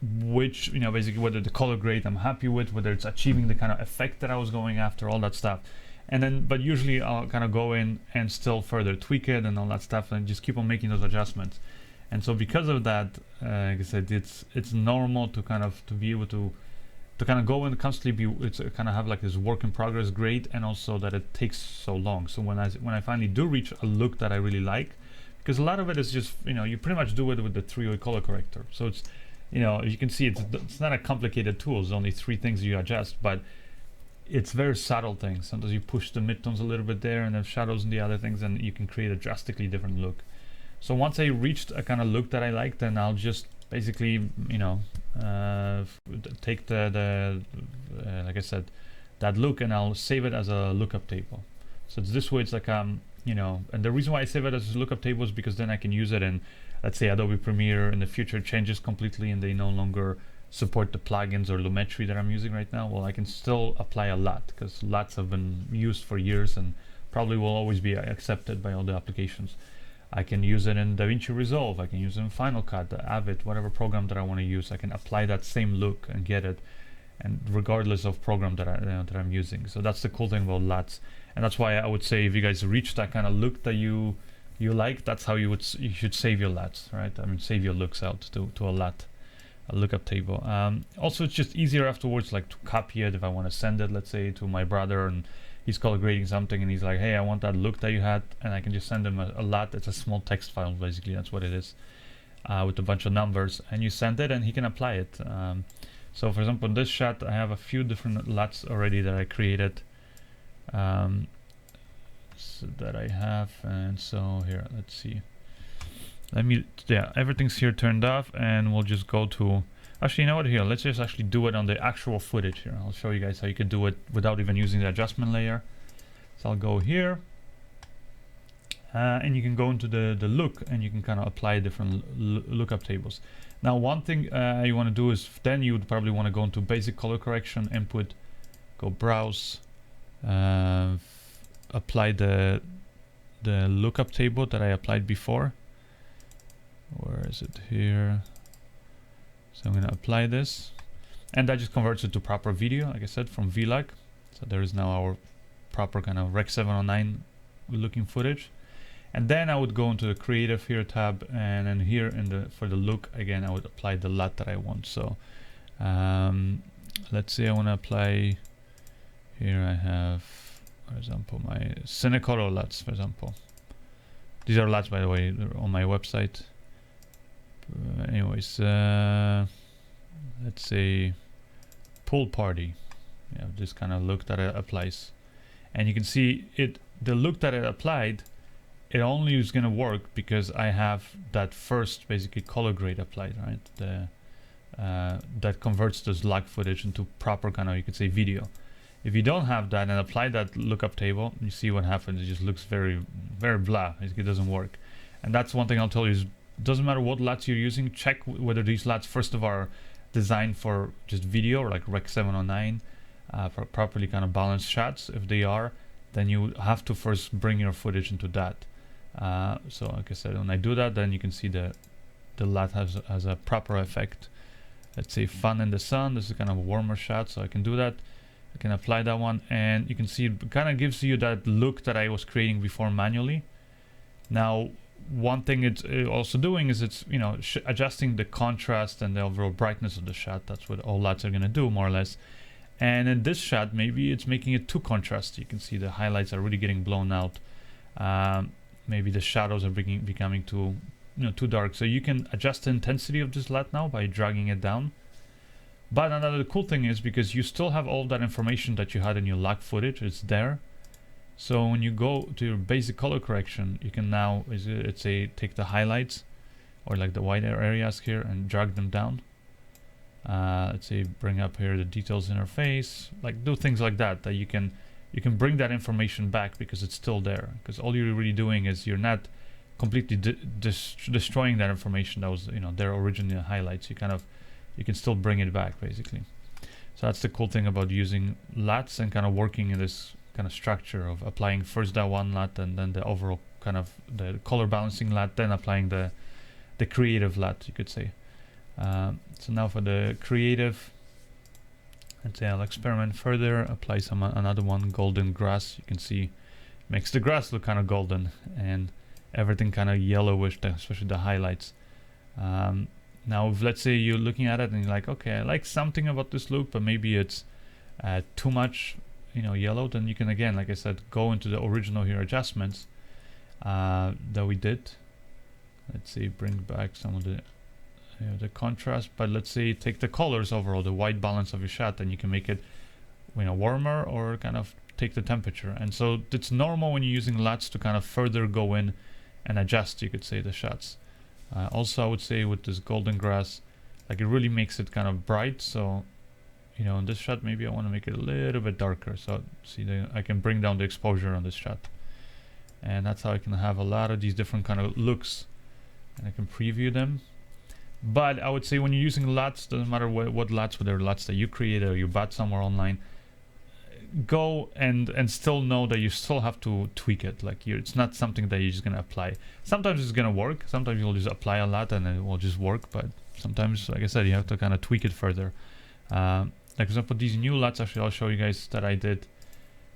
which, you know, basically whether the color grade I'm happy with, whether it's achieving the kind of effect that I was going after, all that stuff. And then, but usually I'll kind of go in and still further tweak it and all that stuff, and just keep on making those adjustments. And so because of that, like I said, it's normal to kind of be able to kind of go and constantly kind of have like this work in progress grade, and also that it takes so long. So when I finally do reach a look that I really like, because a lot of it is just, you know, you pretty much do it with the 3-way color corrector. So you know, you can see it's not a complicated tool. It's only 3 things you adjust, but it's very subtle things. Sometimes you push the midtones a little bit there and then shadows and the other things, and you can create a drastically different look. So once I reached a kind of look that I like, then I'll just basically, you know, take the like I said, that look, and I'll save it as a lookup table. So it's this way. It's like you know, and the reason why I save it as a lookup table is because then I can use it in, let's say, Adobe Premiere in the future changes completely and they no longer support the plugins or Lumetri that I'm using right now. Well, I can still apply a LUT because LUTs have been used for years and probably will always be accepted by all the applications. I can use it in DaVinci Resolve. I can use it in Final Cut, Avid, whatever program that I want to use. I can apply that same look and get it, and regardless of program that that I'm using. So that's the cool thing about LUTs, and that's why I would say if you guys reach that kind of look that you like, that's how you should save your LUTs, right? I mean, save your looks out to a LUT, a lookup table. Also, it's just easier afterwards, like to copy it if I want to send it, let's say, to my brother, and he's color grading something and he's like, hey, I want that look that you had, and I can just send him a LUT. It's a small text file, basically. That's what it is, with a bunch of numbers, and you send it and he can apply it. So for example, in this shot, I have a few different LUTs already that I created, so that I have. And so here, let's see. Yeah, everything's here turned off, and we'll just go to, actually, you know what, here, let's just actually do it on the actual footage here. I'll show you guys how you can do it without even using the adjustment layer. So I'll go here, and you can go into the look, and you can kind of apply different lookup tables. Now, one thing you want to do is, then you would probably want to go into basic color correction, input, go browse, apply the lookup table that I applied before. Where is it? Here. So I'm going to apply this, and that just converts it to proper video, like I said, from VLOG. So there is now our proper kind of Rec 709 looking footage. And then I would go into the creative here tab, and then here for the look, again, I would apply the LUT that I want. So let's say I want to apply, here I have, for example, my Cinecolor LUTs, for example. These are LUTs, by the way, they're on my website. Anyways, let's say pool party. You have this kind of look that it applies, and you can see it. The look that it applied, it only is going to work because I have that first basically color grade applied, right? That converts this log footage into proper kind of, you could say, video. If you don't have that and apply that lookup table, you see what happens. It just looks very, very blah. It doesn't work, and that's one thing I'll tell you is, doesn't matter what LUTs you're using, check whether these LUTs first of all are designed for just video, or like Rec 709, for properly kind of balanced shots. If they are, then you have to first bring your footage into that. So like I said, when I do that, then you can see the LUT has a proper effect. Let's say fun in the sun. This is kind of a warmer shot, so I can do that. I can apply that one, and you can see it kind of gives you that look that I was creating before manually. Now, one thing it's also doing is it's, you know, adjusting the contrast and the overall brightness of the shot. That's what all LUTs are going to do, more or less. And in this shot, maybe it's making it too contrasty. You can see the highlights are really getting blown out. Maybe the shadows are becoming too, too dark. So you can adjust the intensity of this LUT now by dragging it down. But another cool thing is, because you still have all that information that you had in your log footage, it's there. So when you go to your basic color correction, you can now, let's say, take the highlights or like the whiter areas here and drag them down. Let's say bring up here the details interface, like do things like that, that you can bring that information back because it's still there. Because all you're really doing is you're not completely destroying that information that was, their original highlights. You can still bring it back basically. So that's the cool thing about using LUTs and kind of working in this kind of structure of applying first that one LUT and then the overall kind of the color balancing LUT, then applying the creative LUT, you could say. So now for the creative, let's say I'll experiment further, apply another one, golden grass. You can see makes the grass look kind of golden and everything kind of yellowish, especially the highlights. Now if let's say you're looking at it and you're like, okay, I like something about this look, but maybe it's too much yellow, then you can, again, like I said, go into the original here adjustments that we did. Let's see, bring back some of the the contrast, but let's say take the colors overall, the white balance of your shot, and you can make it, warmer or kind of take the temperature. And so it's normal when you're using LUTs to kind of further go in and adjust, you could say, the shots. Also, I would say with this golden grass, like it really makes it kind of bright. So, in this shot, maybe I want to make it a little bit darker. So see, I can bring down the exposure on this shot. And that's how I can have a lot of these different kind of looks. And I can preview them. But I would say when you're using LUTs, doesn't matter what LUTs, whether LUTs that you created or you bought somewhere online, go and still know that you still have to tweak it. Like it's not something that you're just gonna apply. Sometimes it's gonna work. Sometimes you'll just apply a LUT and it will just work. But sometimes, like I said, you have to kind of tweak it further. Like for example, these new LUTs, actually I'll show you guys that I did.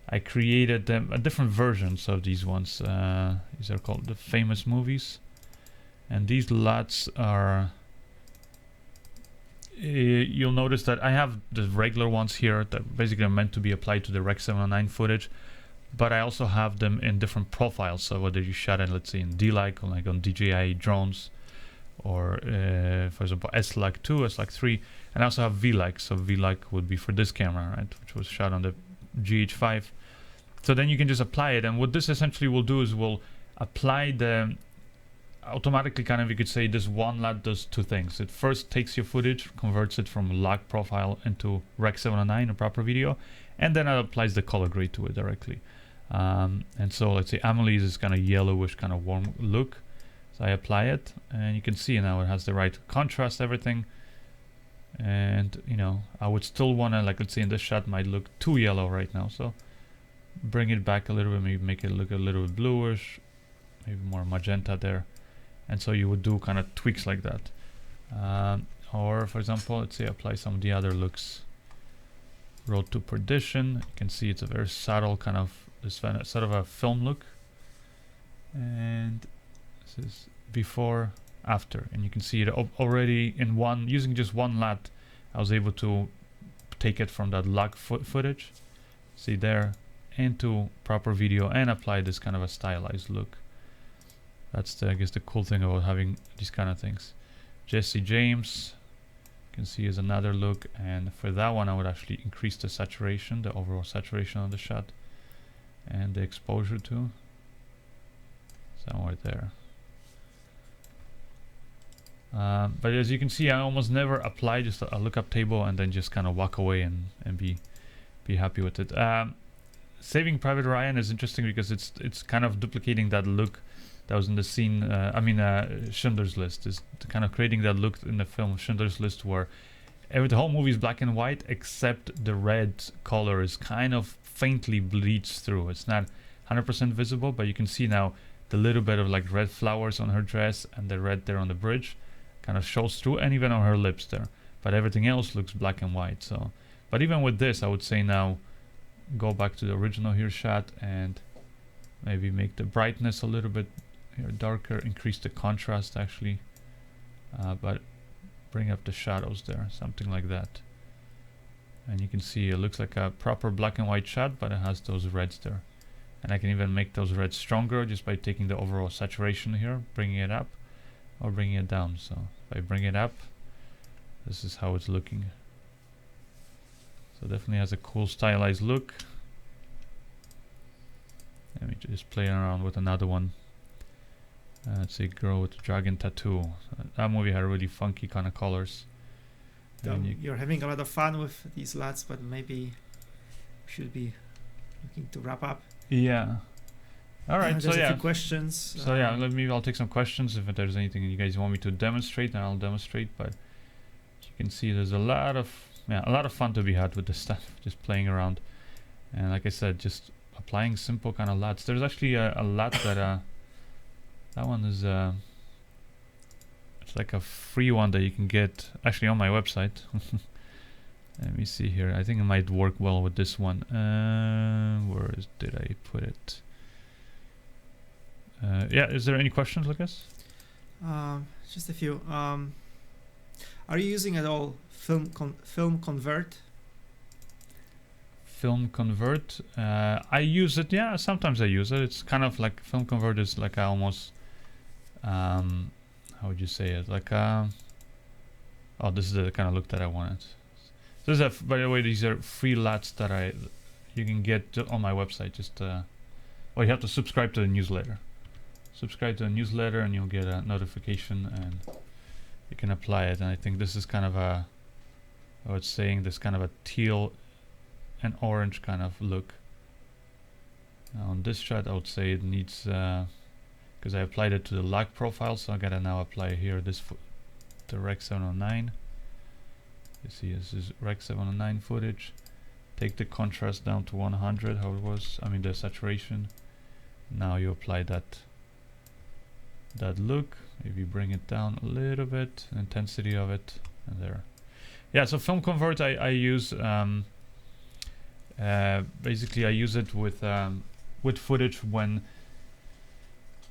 I created them, different versions of these ones. These are called the famous movies. And these LUTs are, you'll notice that I have the regular ones here that basically are meant to be applied to the Rec 709 footage. But I also have them in different profiles. So whether you shot it, let's say in D-Like, or like on DJI drones, or for example S-Like 2, S-Like 3, and I also have V-Like. So V-Like would be for this camera, right, which was shot on the GH5. So then you can just apply it, and what this essentially will do is will apply the automatically, kind of, you could say this one LUT does two things. It first takes your footage, converts it from log profile into Rec 709, a proper video, and then it applies the color grade to it directly. And so let's say Amelie's is kind of yellowish, kind of warm look. So I apply it, and you can see now it has the right contrast, everything. And I would still want to, like, let's say in this shot might look too yellow right now, so bring it back a little bit, maybe make it look a little bit bluish, maybe more magenta there. And so you would do kind of tweaks like that. Or for example, let's say apply some of the other looks. Road to Perdition. You can see it's a very subtle kind of, sort of a film look. And this is before, after. And you can see it already in one, using just one LUT, I was able to take it from that log footage, see there, into proper video and apply this kind of a stylized look. That's I guess the cool thing about having these kind of things. Jesse James, you can see is another look, and for that one I would actually increase the saturation, the overall saturation of the shot, and the exposure too, somewhere there. But as you can see, I almost never apply just a lookup table and then just kind of walk away and be happy with it. Saving Private Ryan is interesting because it's kind of duplicating that look that was in the scene, Schindler's List, is kind of creating that look in the film Schindler's List where the whole movie is black and white except the red color is kind of faintly bleeds through. It's not 100% visible, but you can see now the little bit of like red flowers on her dress and the red there on the bridge kind of shows through, and even on her lips there. But everything else looks black and white. So, but even with this, I would say now go back to the original here shot and maybe make the brightness a little bit here darker, increase the contrast actually, but bring up the shadows there, something like that. And you can see it looks like a proper black and white shot, but it has those reds there. And I can even make those reds stronger just by taking the overall saturation here, bringing it up or bringing it down. So if I bring it up, this is how it's looking. So definitely has a cool stylized look. Let me just play around with another one. Let's say Girl with the Dragon Tattoo. That movie had really funky kind of colors. You're having a lot of fun with these LUTs, but maybe should be looking to wrap up. Yeah. All right. So there's a yeah. few questions. So yeah, I'll take some questions. If there's anything you guys want me to demonstrate, then I'll demonstrate. But you can see there's a lot of fun to be had with this stuff, just playing around. And like I said, just applying simple kind of LUTs. There's actually a LUT that that one is it's like a free one that you can get actually on my website. Let me see here. I think it might work well with this one. Did I put it? Yeah, is there any questions, Lucas? Just a few. Are you using at all Film Convert? Film Convert. I use it. Yeah, sometimes I use it. It's kind of like Film Convert is like almost how would you say it? Like Oh, this is the kind of look that I wanted. So this is by the way, these are free LUTs that you can get on my website. Just well, you have to subscribe to the newsletter. Subscribe to the newsletter and you'll get a notification and you can apply it. And I think this is kind of a, I was saying, this kind of a teal and orange kind of look. Now on this shot I would say it needs, because I applied it to the log profile, so I gotta now apply here this the Rec 709. You see this is Rec 709 footage. Take the contrast down to 100, how it was, I mean the saturation. Now you apply that look. If you bring it down a little bit, intensity of it, and there. Yeah, so film convert I use basically I use it with footage when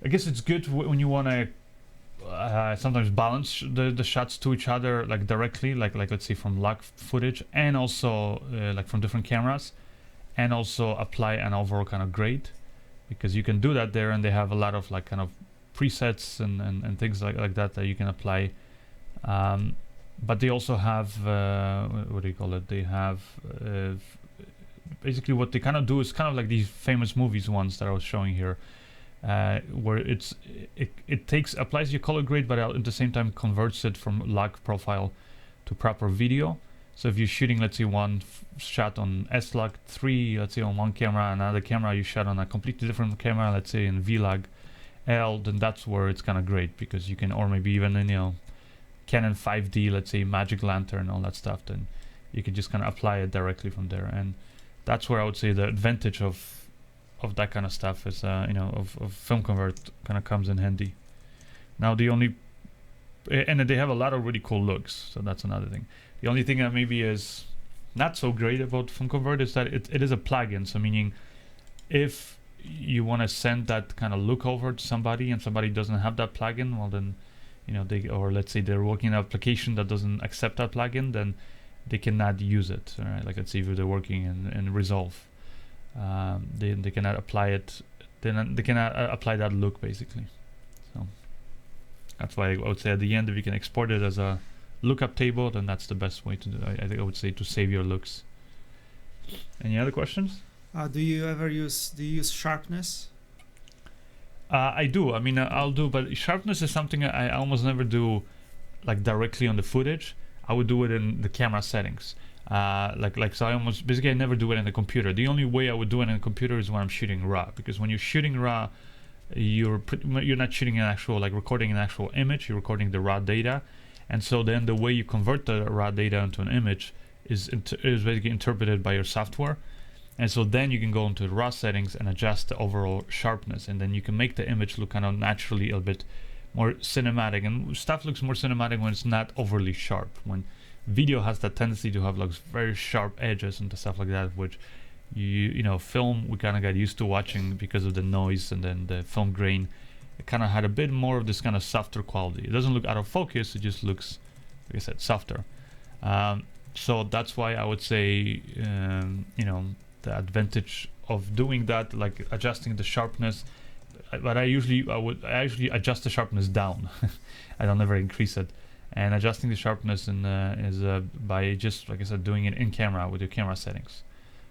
I guess it's good when you want to sometimes balance the shots to each other, like directly, like let's say from log footage, and also like from different cameras, and also apply an overall kind of grade, because you can do that there, and they have a lot of like kind of presets and things like that you can apply. But they also have what do you call it? They have basically what they kind of do is kind of like these famous movies ones that I was showing here, where it applies your color grade, but at the same time converts it from log profile to proper video. So if you're shooting, let's say one shot on S-Log 3, let's say on one camera, another camera you shot on a completely different camera, let's say in V-Log L, then that's where it's kind of great, because you can, or maybe even in Canon 5D, let's say Magic Lantern, all that stuff, then you can just kind of apply it directly from there. And that's where I would say the advantage of that kind of stuff is, of film convert kind of comes in handy. Now the only, and they have a lot of really cool looks, so that's another thing. The only thing that maybe is not so great about film convert is that it is a plugin. So meaning, if you want to send that kind of look over to somebody and somebody doesn't have that plugin, well then, or let's say they're working an application that doesn't accept that plugin, then they cannot use it. All right, like let's say if they're working in Resolve, they cannot apply it. Then they cannot apply that look basically. So that's why I would say at the end, if you can export it as a lookup table, then that's the best way to do it. I think I would say to save your looks. Any other questions? Do you use sharpness? I do. I mean, I'll do, but sharpness is something I almost never do, like directly on the footage. I would do it in the camera settings. So I almost basically I never do it in the computer. The only way I would do it in the computer is when I'm shooting RAW, because when you're shooting RAW, you're not shooting an actual, like recording an actual image. You're recording the raw data, and so then the way you convert the raw data into an image is basically interpreted by your software. And so then you can go into the raw settings and adjust the overall sharpness, and then you can make the image look kind of naturally a bit more cinematic. And stuff looks more cinematic when it's not overly sharp. When video has that tendency to have like very sharp edges and stuff like that, which film we kind of got used to watching because of the noise and then the film grain. It kind of had a bit more of this kind of softer quality. It doesn't look out of focus, it just looks, like I said, softer. So that's why I would say, the advantage of doing that, like adjusting the sharpness, but I usually adjust the sharpness down. I don't ever increase it. And adjusting the sharpness is by just, like I said, doing it in camera with your camera settings.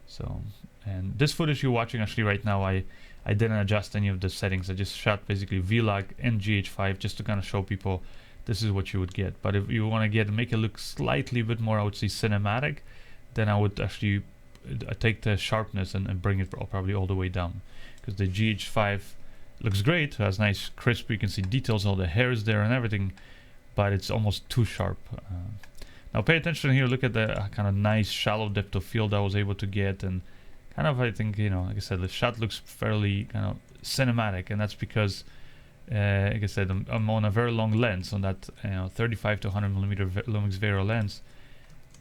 So, and this footage you're watching actually right now, I didn't adjust any of the settings. I just shot basically V-Log and GH5 just to kind of show people this is what you would get. But if you want to make it look slightly bit more, I would say cinematic, then I would actually take the sharpness and bring it probably all the way down, because the GH5 looks great, has nice crisp, you can see details, all the hairs there and everything, but it's almost too sharp. Now pay attention here, look at the kind of nice shallow depth of field I was able to get, and kind of I think, like I said, the shot looks fairly kind of cinematic, and that's because like I said, I'm on a very long lens, on that 35 to 100 millimeter Lumix Vero lens,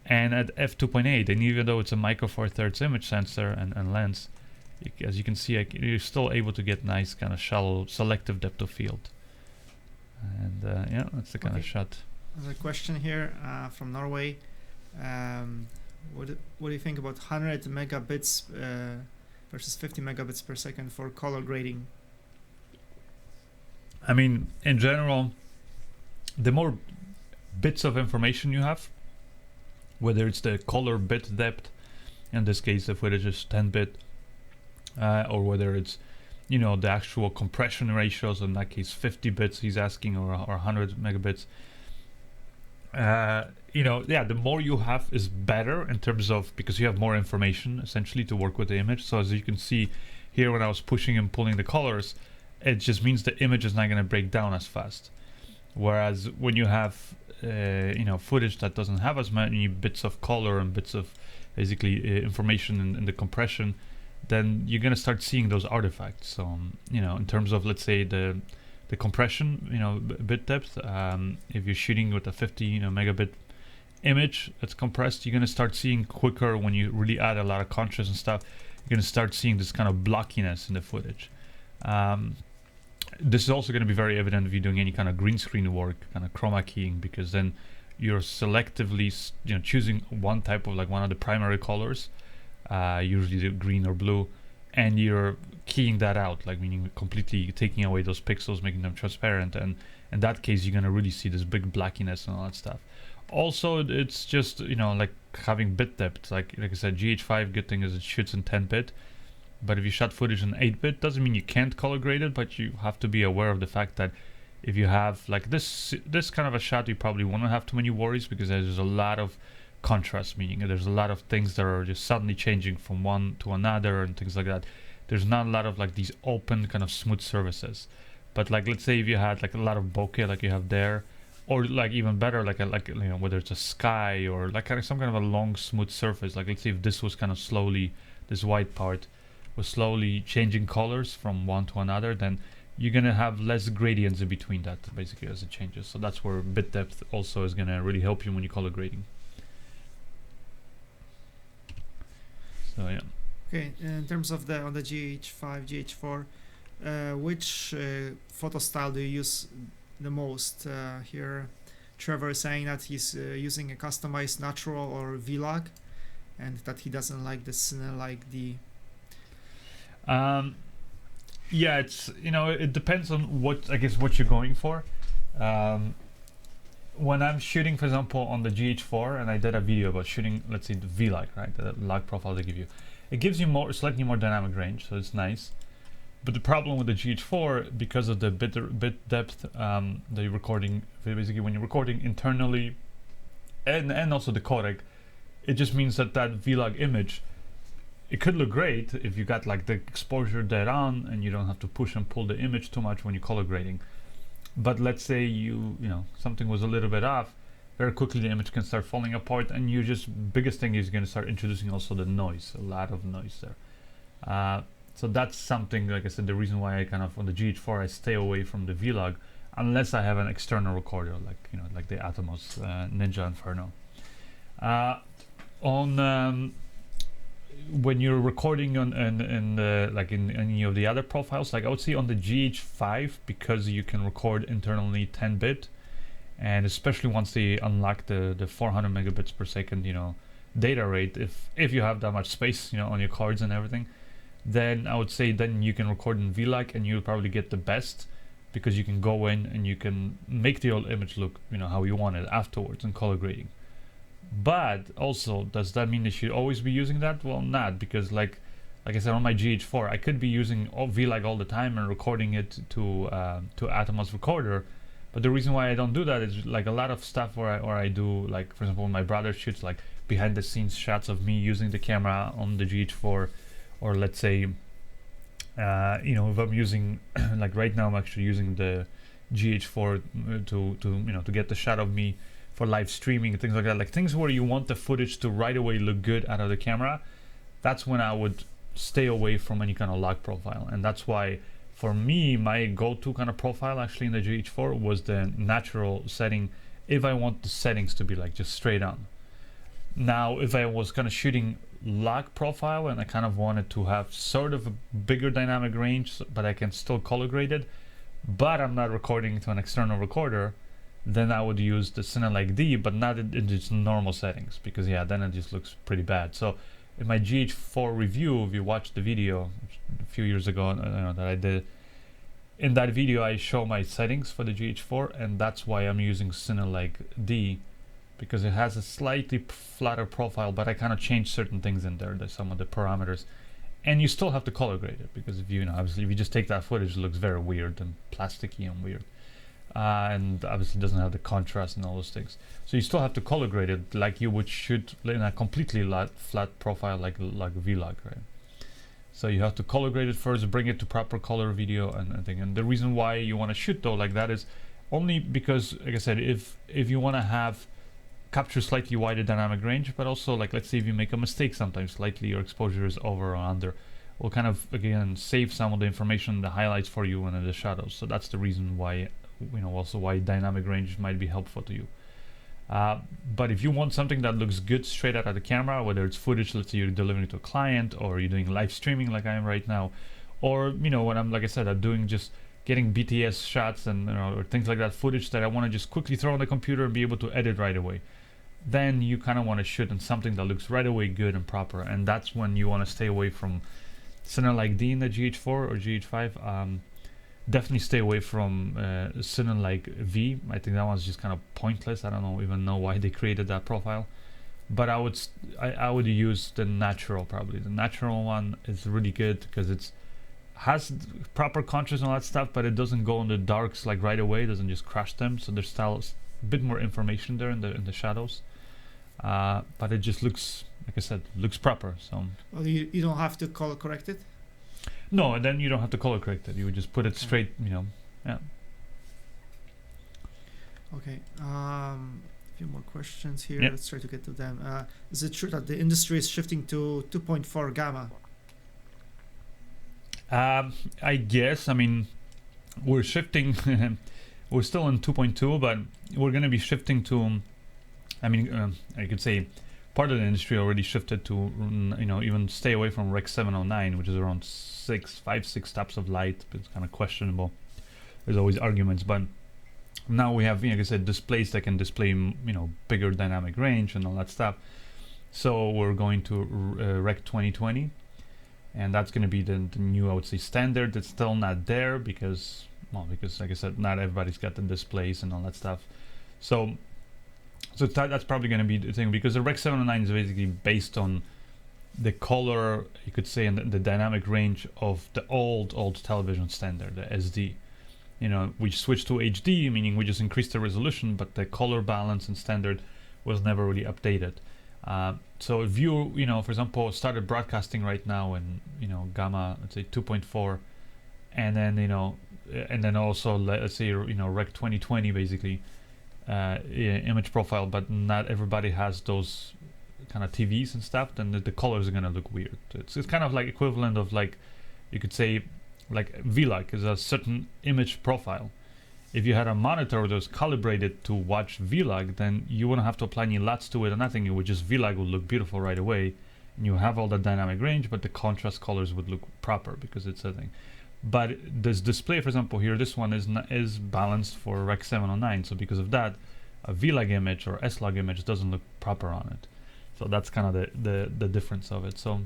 and at f2.8, and even though it's a micro four thirds image sensor and lens, as you can see, you're still able to get nice kind of shallow selective depth of field. And yeah, that's the kind of shot. There's a question here from Norway. What do you think about 100 megabits versus 50 megabits per second for color grading? I mean, in general, the more bits of information you have, whether it's the color bit depth, in this case the footage is 10-bit, or whether it's, you know, the actual compression ratios, in that case 50 bits he's asking, or 100 megabits. You know, yeah, the more you have is better in terms of, because you have more information essentially to work with the image. So as you can see here, when I was pushing and pulling the colors, it just means the image is not going to break down as fast. Whereas when you have you know, footage that doesn't have as many bits of color and bits of basically information in the compression, then you're going to start seeing those artifacts. So you know, in terms of, let's say, the compression, you know, bit depth, if you're shooting with a 50, you know, megabit image that's compressed, you're going to start seeing quicker, when you really add a lot of contrast and stuff, you're going to start seeing this kind of blockiness in the footage. This is also going to be very evident if you're doing any kind of green screen work, kind of chroma keying, because then you're selectively, you know, choosing one type of, like, one of the primary colors, usually the green or blue, and you're keying that out, like, meaning completely taking away those pixels, making them transparent, and in that case you're going to really see this big blackiness and all that stuff. Also, it's just, you know, like having bit depth, like I said, GH5, good thing is it shoots in 10-bit, but if you shot footage in 8-bit, doesn't mean you can't color grade it, but you have to be aware of the fact that if you have like this kind of a shot, you probably won't have too many worries, because there's a lot of contrast, meaning there's a lot of things that are just suddenly changing from one to another and things like that. There's not a lot of like these open kind of smooth surfaces. But like, let's say if you had like a lot of bokeh like you have there, or like even better, like you know, whether it's a sky or like some kind of a long smooth surface, like let's say if this was kind of slowly, this white part was slowly changing colors from one to another, then you're gonna have less gradients in between that, basically, as it changes. So that's where bit depth also is gonna really help you when you color grading. So yeah. Okay, in terms of on the GH5, GH4, which photo style do you use the most? Here, Trevor is saying that he's using a customized natural or vlog, and that he doesn't like the Senal, like the. Yeah, it's, you know, it depends on what, I guess, what you're going for. When I'm shooting, for example, on the GH4, and I did a video about shooting, let's say, the vlog, right, the log profile they give you, it gives you slightly more dynamic range, so it's nice. But the problem with the GH4, because of the bit depth that you're recording, basically when you're recording internally, and also the codec, it just means that vlog image, it could look great if you got like the exposure dead on and you don't have to push and pull the image too much when you're color grading. But let's say you know, something was a little bit off, very quickly the image can start falling apart, and you just, biggest thing is going to start introducing also the noise, a lot of noise there. So that's something, like I said, the reason why I kind of, on the GH4, I stay away from the vlog, unless I have an external recorder, like, you know, like the Atomos Ninja Inferno. When you're recording on like in any of the other profiles, like I would say on the GH5, because you can record internally 10-bit, and especially once they unlock the 400 megabits per second, you know, data rate, if you have that much space, you know, on your cards and everything, then I would say then you can record in vlog, and you'll probably get the best, because you can go in and you can make the old image look, you know, how you want it afterwards in color grading. But also, does that mean you should always be using that? Well, not, because like I said, on my GH4, I could be using vlog all the time and recording it to Atomos recorder. But the reason why I don't do that is like a lot of stuff where I do, like, for example, when my brother shoots like behind the scenes shots of me using the camera on the GH4, or let's say, you know, if I'm using like right now I'm actually using the GH4 to you know, to get the shot of me for live streaming and things like that, like things where you want the footage to right away look good out of the camera. That's when I would stay away from any kind of log profile. And that's why for me, my go-to kind of profile actually in the GH4 was the natural setting, if I want the settings to be like just straight on. Now if I was kind of shooting log profile and I kind of wanted to have sort of a bigger dynamic range, but I can still color grade it, but I'm not recording to an external recorder, then I would use the Senal D, but not in its normal settings, because yeah, then it just looks pretty bad. So in my GH4 review, if you watched the video a few years ago, you know, that I did, in that video I show my settings for the GH4, and that's why I'm using Senal D, because it has a slightly flatter profile, but I kind of changed certain things in there, some of the parameters. And you still have to color grade it, because if you know, obviously if you just take that footage, it looks very weird and plasticky and weird. And obviously doesn't have the contrast and all those things. So you still have to color grade it like you would shoot in a completely flat profile like vlog, right? So you have to color grade it first, bring it to proper color video and thing. And the reason why you want to shoot though like that is only because, like I said, if you want to have capture slightly wider dynamic range, but also like let's say if you make a mistake sometimes slightly your exposure is over or under, will kind of again save some of the information, the highlights for you and the shadows. So that's the reason why, you know, also why dynamic range might be helpful to you. But if you want something that looks good straight out of the camera, whether it's footage, let's say you're delivering it to a client, or you're doing live streaming like I am right now, or you know, when I'm, like I said, I'm doing just getting BTS shots and, you know, or things like that, footage that I want to just quickly throw on the computer and be able to edit right away, then you kind of want to shoot on something that looks right away good and proper. And that's when you want to stay away from Senal D in the GH4 or GH5. Definitely stay away from Senal V. I think that one's just kind of pointless. I don't even know why they created that profile. But I would use the natural probably. The natural one is really good because it's has proper contrast and all that stuff, but it doesn't go in the darks like right away. It doesn't just crash them. So there's still a bit more information there in the shadows. But it just looks, like I said, looks proper. So well, you don't have to color correct it. No, and then you don't have to color correct it. You would just put it straight, you know. Yeah. Okay. A few more questions here. Yep. Let's try to get to them. Is it true that the industry is shifting to 2.4 gamma? I guess. I mean, we're shifting. We're still in 2.2, but we're going to be shifting to. I mean, I could say part of the industry already shifted to, you know, even stay away from Rec 709, which is around 5, 6 stops of light. But it's kind of questionable. There's always arguments, but now we have, you know, like I said, displays that can display, you know, bigger dynamic range and all that stuff. So we're going to Rec 2020, and that's going to be the new, I would say, standard. It's still not there because, well, because like I said, not everybody's got the displays and all that stuff. So that's probably going to be the thing, because the Rec 709 is basically based on the color, you could say, and the dynamic range of the old television standard, the SD. You know, we switched to HD, meaning we just increased the resolution, but the color balance and standard was never really updated. So if you know, for example, started broadcasting right now in, you know, gamma, let's say 2.4, and then, you know, and then also let's say, you know, Rec 2020 basically, image profile, but not everybody has those kind of TVs and stuff, then the colors are gonna look weird. It's kind of like equivalent of, like, you could say, like VLOG is a certain image profile. If you had a monitor that was calibrated to watch VLOG, then you wouldn't have to apply any LUTs to it or nothing. It would just, VLOG would look beautiful right away, and you have all the dynamic range, but the contrast colors would look proper because it's a thing. But this display, for example, here, this one is balanced for Rec 709. So because of that, a VLOG image or S-Log image doesn't look proper on it. So that's kind of the difference of it. So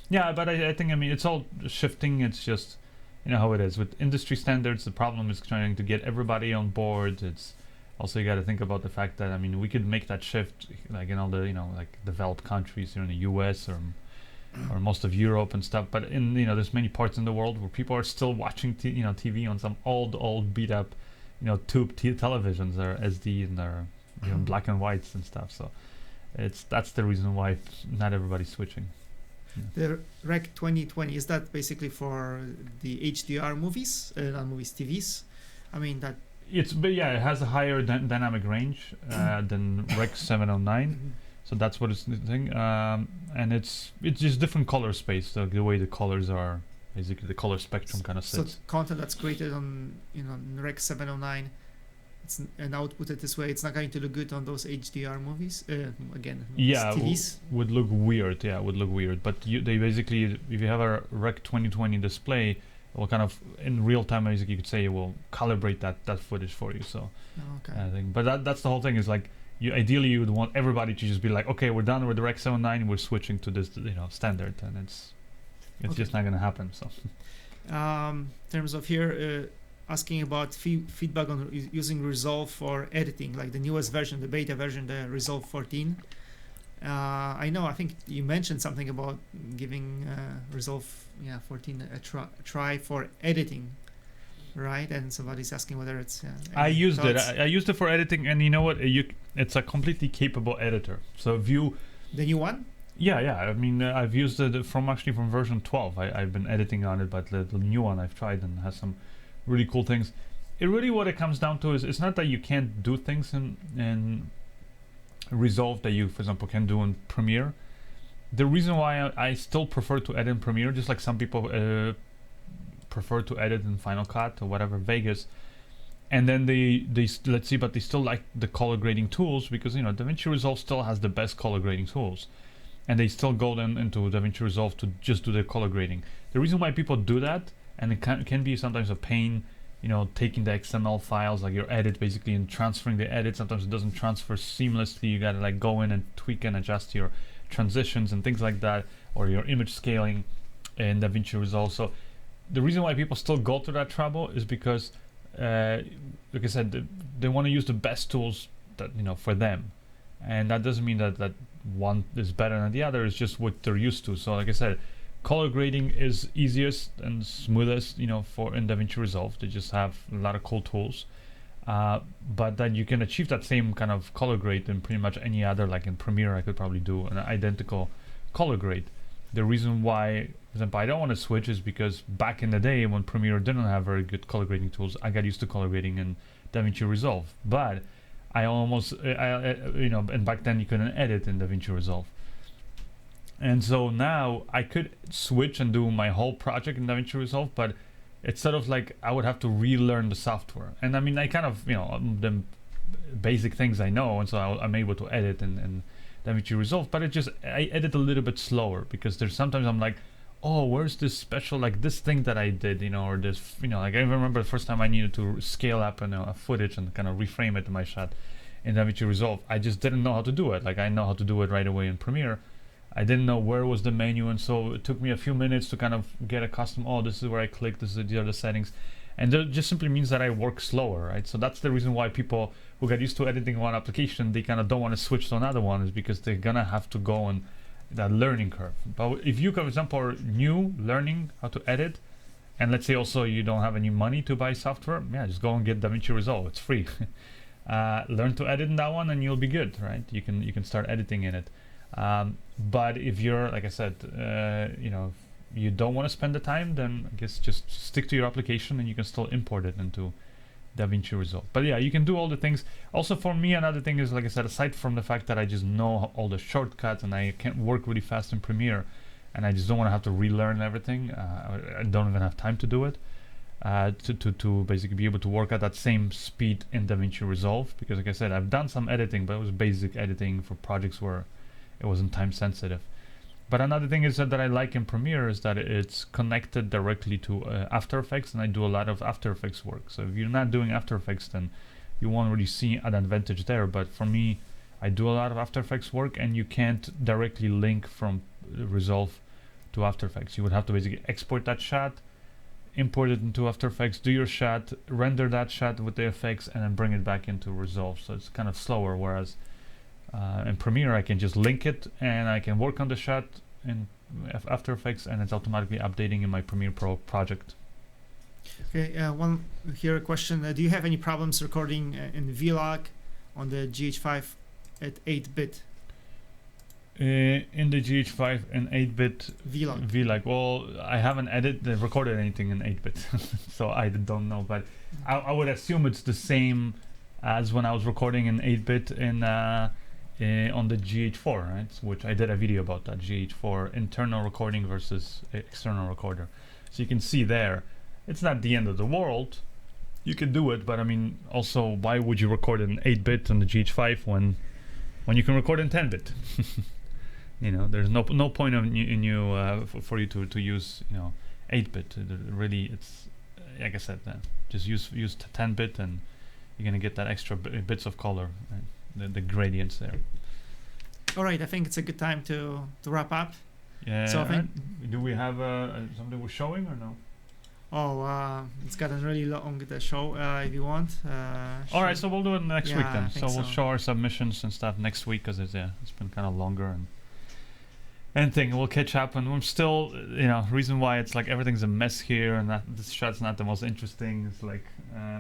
yeah, but I think, I mean, it's all shifting. It's just, you know how it is with industry standards. The problem is trying to get everybody on board. It's also, you got to think about the fact that, I mean, we could make that shift like in all the, you know, like developed countries here in the US or most of Europe and stuff, but in, you know, there's many parts in the world where people are still watching TV on some old beat up, you know, tube televisions or SD and their, you know, black and whites and stuff. So that's the reason why not everybody's switching. The Rec 2020, is that basically for the HDR movies, not movies, TVs? I mean that. But yeah, it has a higher dynamic range than Rec 709. So that's what it's the thing, and it's just different color space. So the way the colors are, basically the color spectrum kind of sits. So content that's created on, you know, Rec 709, and outputted this way, it's not going to look good on those HDR movies. Again, yeah, TVs would look weird. Yeah, would look weird. But they basically, if you have a Rec 2020 display, it will kind of in real time, basically, you could say it will calibrate that footage for you. So okay. I think, but that's the whole thing. Is like, ideally you would want everybody to just be like, okay, we're done with the Rec 709, we're switching to this, you know, standard, and it's Okay. just not gonna happen. So in terms of here, asking about feedback on using Resolve for editing, like the newest version, the beta version, the Resolve 14. I know, I think you mentioned something about giving Resolve 14 a try for editing, right? And somebody's asking whether it's. I used it. I used it for editing, and you know what? It's a completely capable editor. So if you. The new one? Yeah. I mean, I've used it from version 12. I've been editing on it, but the new one I've tried and has some really cool things. What it comes down to is it's not that you can't do things in Resolve that you, for example, can do in Premiere. The reason why I still prefer to edit in Premiere, just like some people prefer to edit in Final Cut or whatever, Vegas, and then they let's see, but they still like the color grading tools because DaVinci Resolve still has the best color grading tools, and they still go then into DaVinci Resolve to just do the color grading. The reason why people do that, and it can be sometimes a pain, taking the XML files, like your edit basically, and transferring the edit. Sometimes it doesn't transfer seamlessly. You gotta like go in and tweak and adjust your transitions and things like that, or your image scaling in DaVinci Resolve. So the reason why people still go through that trouble is because, like I said, they want to use the best tools that for them, and that doesn't mean that one is better than the other. It's just what they're used to. So like I said, color grading is easiest and smoothest, for in DaVinci Resolve. They just have a lot of cool tools, but then you can achieve that same kind of color grade in pretty much any other. Like in Premiere, I could probably do an identical color grade. The reason why, for example, I don't want to switch is because back in the day when Premiere didn't have very good color grading tools, I got used to color grading in DaVinci Resolve. But and back then you couldn't edit in DaVinci Resolve. And so now I could switch and do my whole project in DaVinci Resolve, but it's sort of like I would have to relearn the software. And I mean, I kind of, the basic things I know, and so I'm able to edit in DaVinci Resolve, but I edit a little bit slower because there's sometimes I'm like, oh, where's this special, like this thing that I did, or this, like I remember the first time I needed to scale up a footage and kind of reframe it in my shot in DaVinci Resolve. I just didn't know how to do it. Like I know how to do it right away in Premiere. I didn't know where was the menu, and so it took me a few minutes to kind of get accustomed. Oh, this is where I click, these are the settings. And that just simply means that I work slower, right? So that's the reason why people who get used to editing one application, they kind of don't want to switch to another one, is because they're gonna have to go on that learning curve. But if you, for example, are new, learning how to edit, and let's say also you don't have any money to buy software, just go and get DaVinci Resolve. It's free. Learn to edit in that one, and you'll be good, right? You can start editing in it. But if you're, like I said, you don't want to spend the time, then I guess just stick to your application and you can still import it into DaVinci Resolve. But yeah, you can do all the things. Also for me, another thing is, like I said, aside from the fact that I just know all the shortcuts and I can work really fast in Premiere, and I just don't want to have to relearn everything. I don't even have time to do it. To basically be able to work at that same speed in DaVinci Resolve, because like I said, I've done some editing, but it was basic editing for projects where it wasn't time sensitive. But another thing is that I like in Premiere is that it's connected directly to After Effects, and I do a lot of After Effects work. So if you're not doing After Effects, then you won't really see an advantage there. But for me, I do a lot of After Effects work, and you can't directly link from Resolve to After Effects. You would have to basically export that shot, import it into After Effects, do your shot, render that shot with the effects, and then bring it back into Resolve. So it's kind of slower, whereas in Premiere I can just link it and I can work on the shot in After Effects, and it's automatically updating in my Premiere Pro project. Okay, one here a question. Do you have any problems recording in VLOG on the GH5 at 8-bit? In the GH5 and 8-bit VLOG. Well, I haven't recorded anything in 8-bit, so I don't know. But I would assume it's the same as when I was recording in 8-bit on the GH4, right? Which I did a video about that GH4 internal recording versus external recorder. So you can see there, it's not the end of the world. You can do it, but I mean, also, why would you record in 8-bit on the GH5 when you can record in 10-bit? There's no point for you to use 8-bit. Really, it's like I said, just use 10-bit, and you're gonna get that extra bits of color, right? The gradients there. All right, I think it's a good time to wrap up. Yeah. So I think, do we have something we're showing or no? It's gotten really long, the show, if you want. All right, so we'll do it next week Yeah, then. I So think we'll so. show our submissions and stuff next week because it's been kind of longer and thing. We'll catch up, and we're still, reason why it's like everything's a mess here, and that this shot's not the most interesting. It's like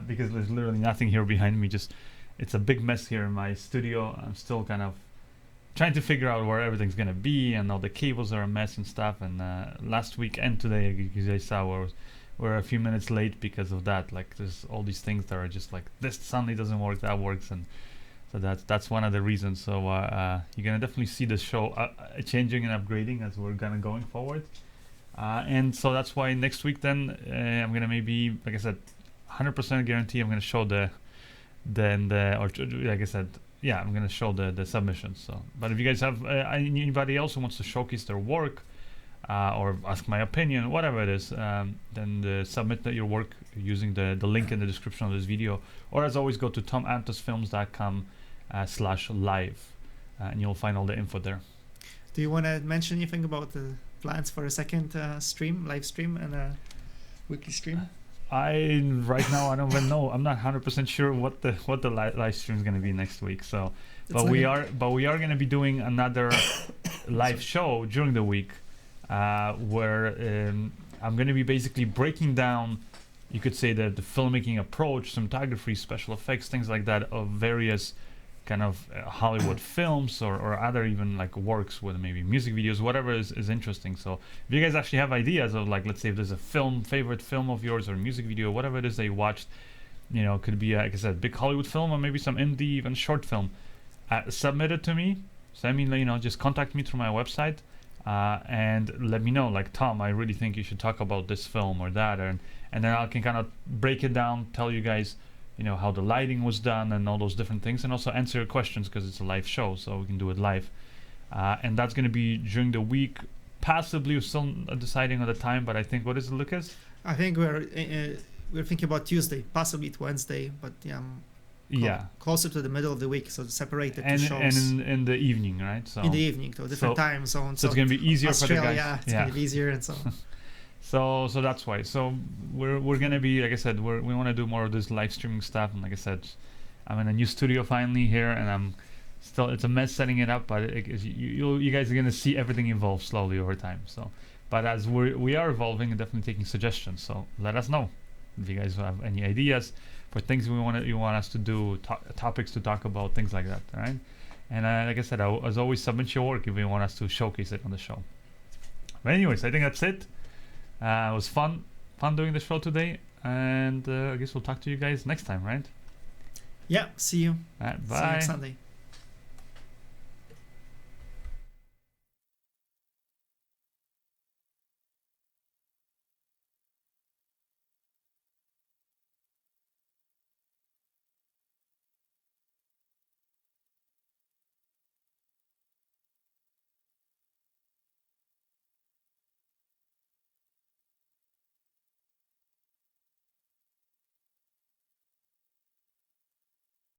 because there's literally nothing here behind me. Just it's a big mess here in my studio. I'm still kind of trying to figure out where everything's gonna be, and all the cables are a mess and stuff. And last week and today, you guys saw we're a few minutes late because of that. Like there's all these things that are just like this suddenly doesn't work, that works, and so that's one of the reasons. So you're gonna definitely see the show changing and upgrading as we're gonna going forward. And so that's why next week then I'm gonna maybe, like I said, 100% guarantee I'm gonna show like I said, yeah, I'm gonna show the submissions. So, but if you guys have anybody else who wants to showcase their work or ask my opinion, whatever it is, then submit your work using the link in the description of this video, or as always, go to tomantosfilms.com/live, and you'll find all the info there. Do you want to mention anything about the plans for a second live stream and a weekly stream? Right now I don't even know. I'm not 100% sure what the live stream is going to be next week. So, but we are going to be doing another live show during the week, where I'm going to be basically breaking down, you could say, the filmmaking approach, cinematography, special effects, things like that, of various kind of Hollywood films or other even like works with maybe music videos, whatever is interesting. So if you guys actually have ideas of, like, let's say if there's a favorite film of yours or music video, whatever it is that you watched, could be, like I said, big Hollywood film or maybe some indie, even short film, submit it to me. Send me, just contact me through my website, and let me know, like, Tom, I really think you should talk about this film or that, and then I can kind of break it down, tell you guys, how the lighting was done and all those different things, and also answer your questions because it's a live show, so we can do it live. And that's going to be during the week. Possibly we're still deciding on the time, but I think, what is it, Lucas? I think we're thinking about Tuesday, possibly it's Wednesday, but closer to the middle of the week, so separate the two shows. And in the evening, right? So in the evening, to a different time zone. So it's going to be easier Australia, for the guys. It's going to be easier and so on. So that's why. So we're gonna be, like I said, we want to do more of this live streaming stuff. And like I said, I'm in a new studio finally here, and it's a mess setting it up. But you guys are gonna see everything evolve slowly over time. So, but as we are evolving and definitely taking suggestions. So let us know if you guys have any ideas for things you want us to do, topics to talk about, things like that. All right. And like I said, as always, submit your work if you want us to showcase it on the show. But anyways, I think that's it. It was fun doing the show today, and I guess we'll talk to you guys next time, right? Yeah, see you. Bye. See you next Sunday.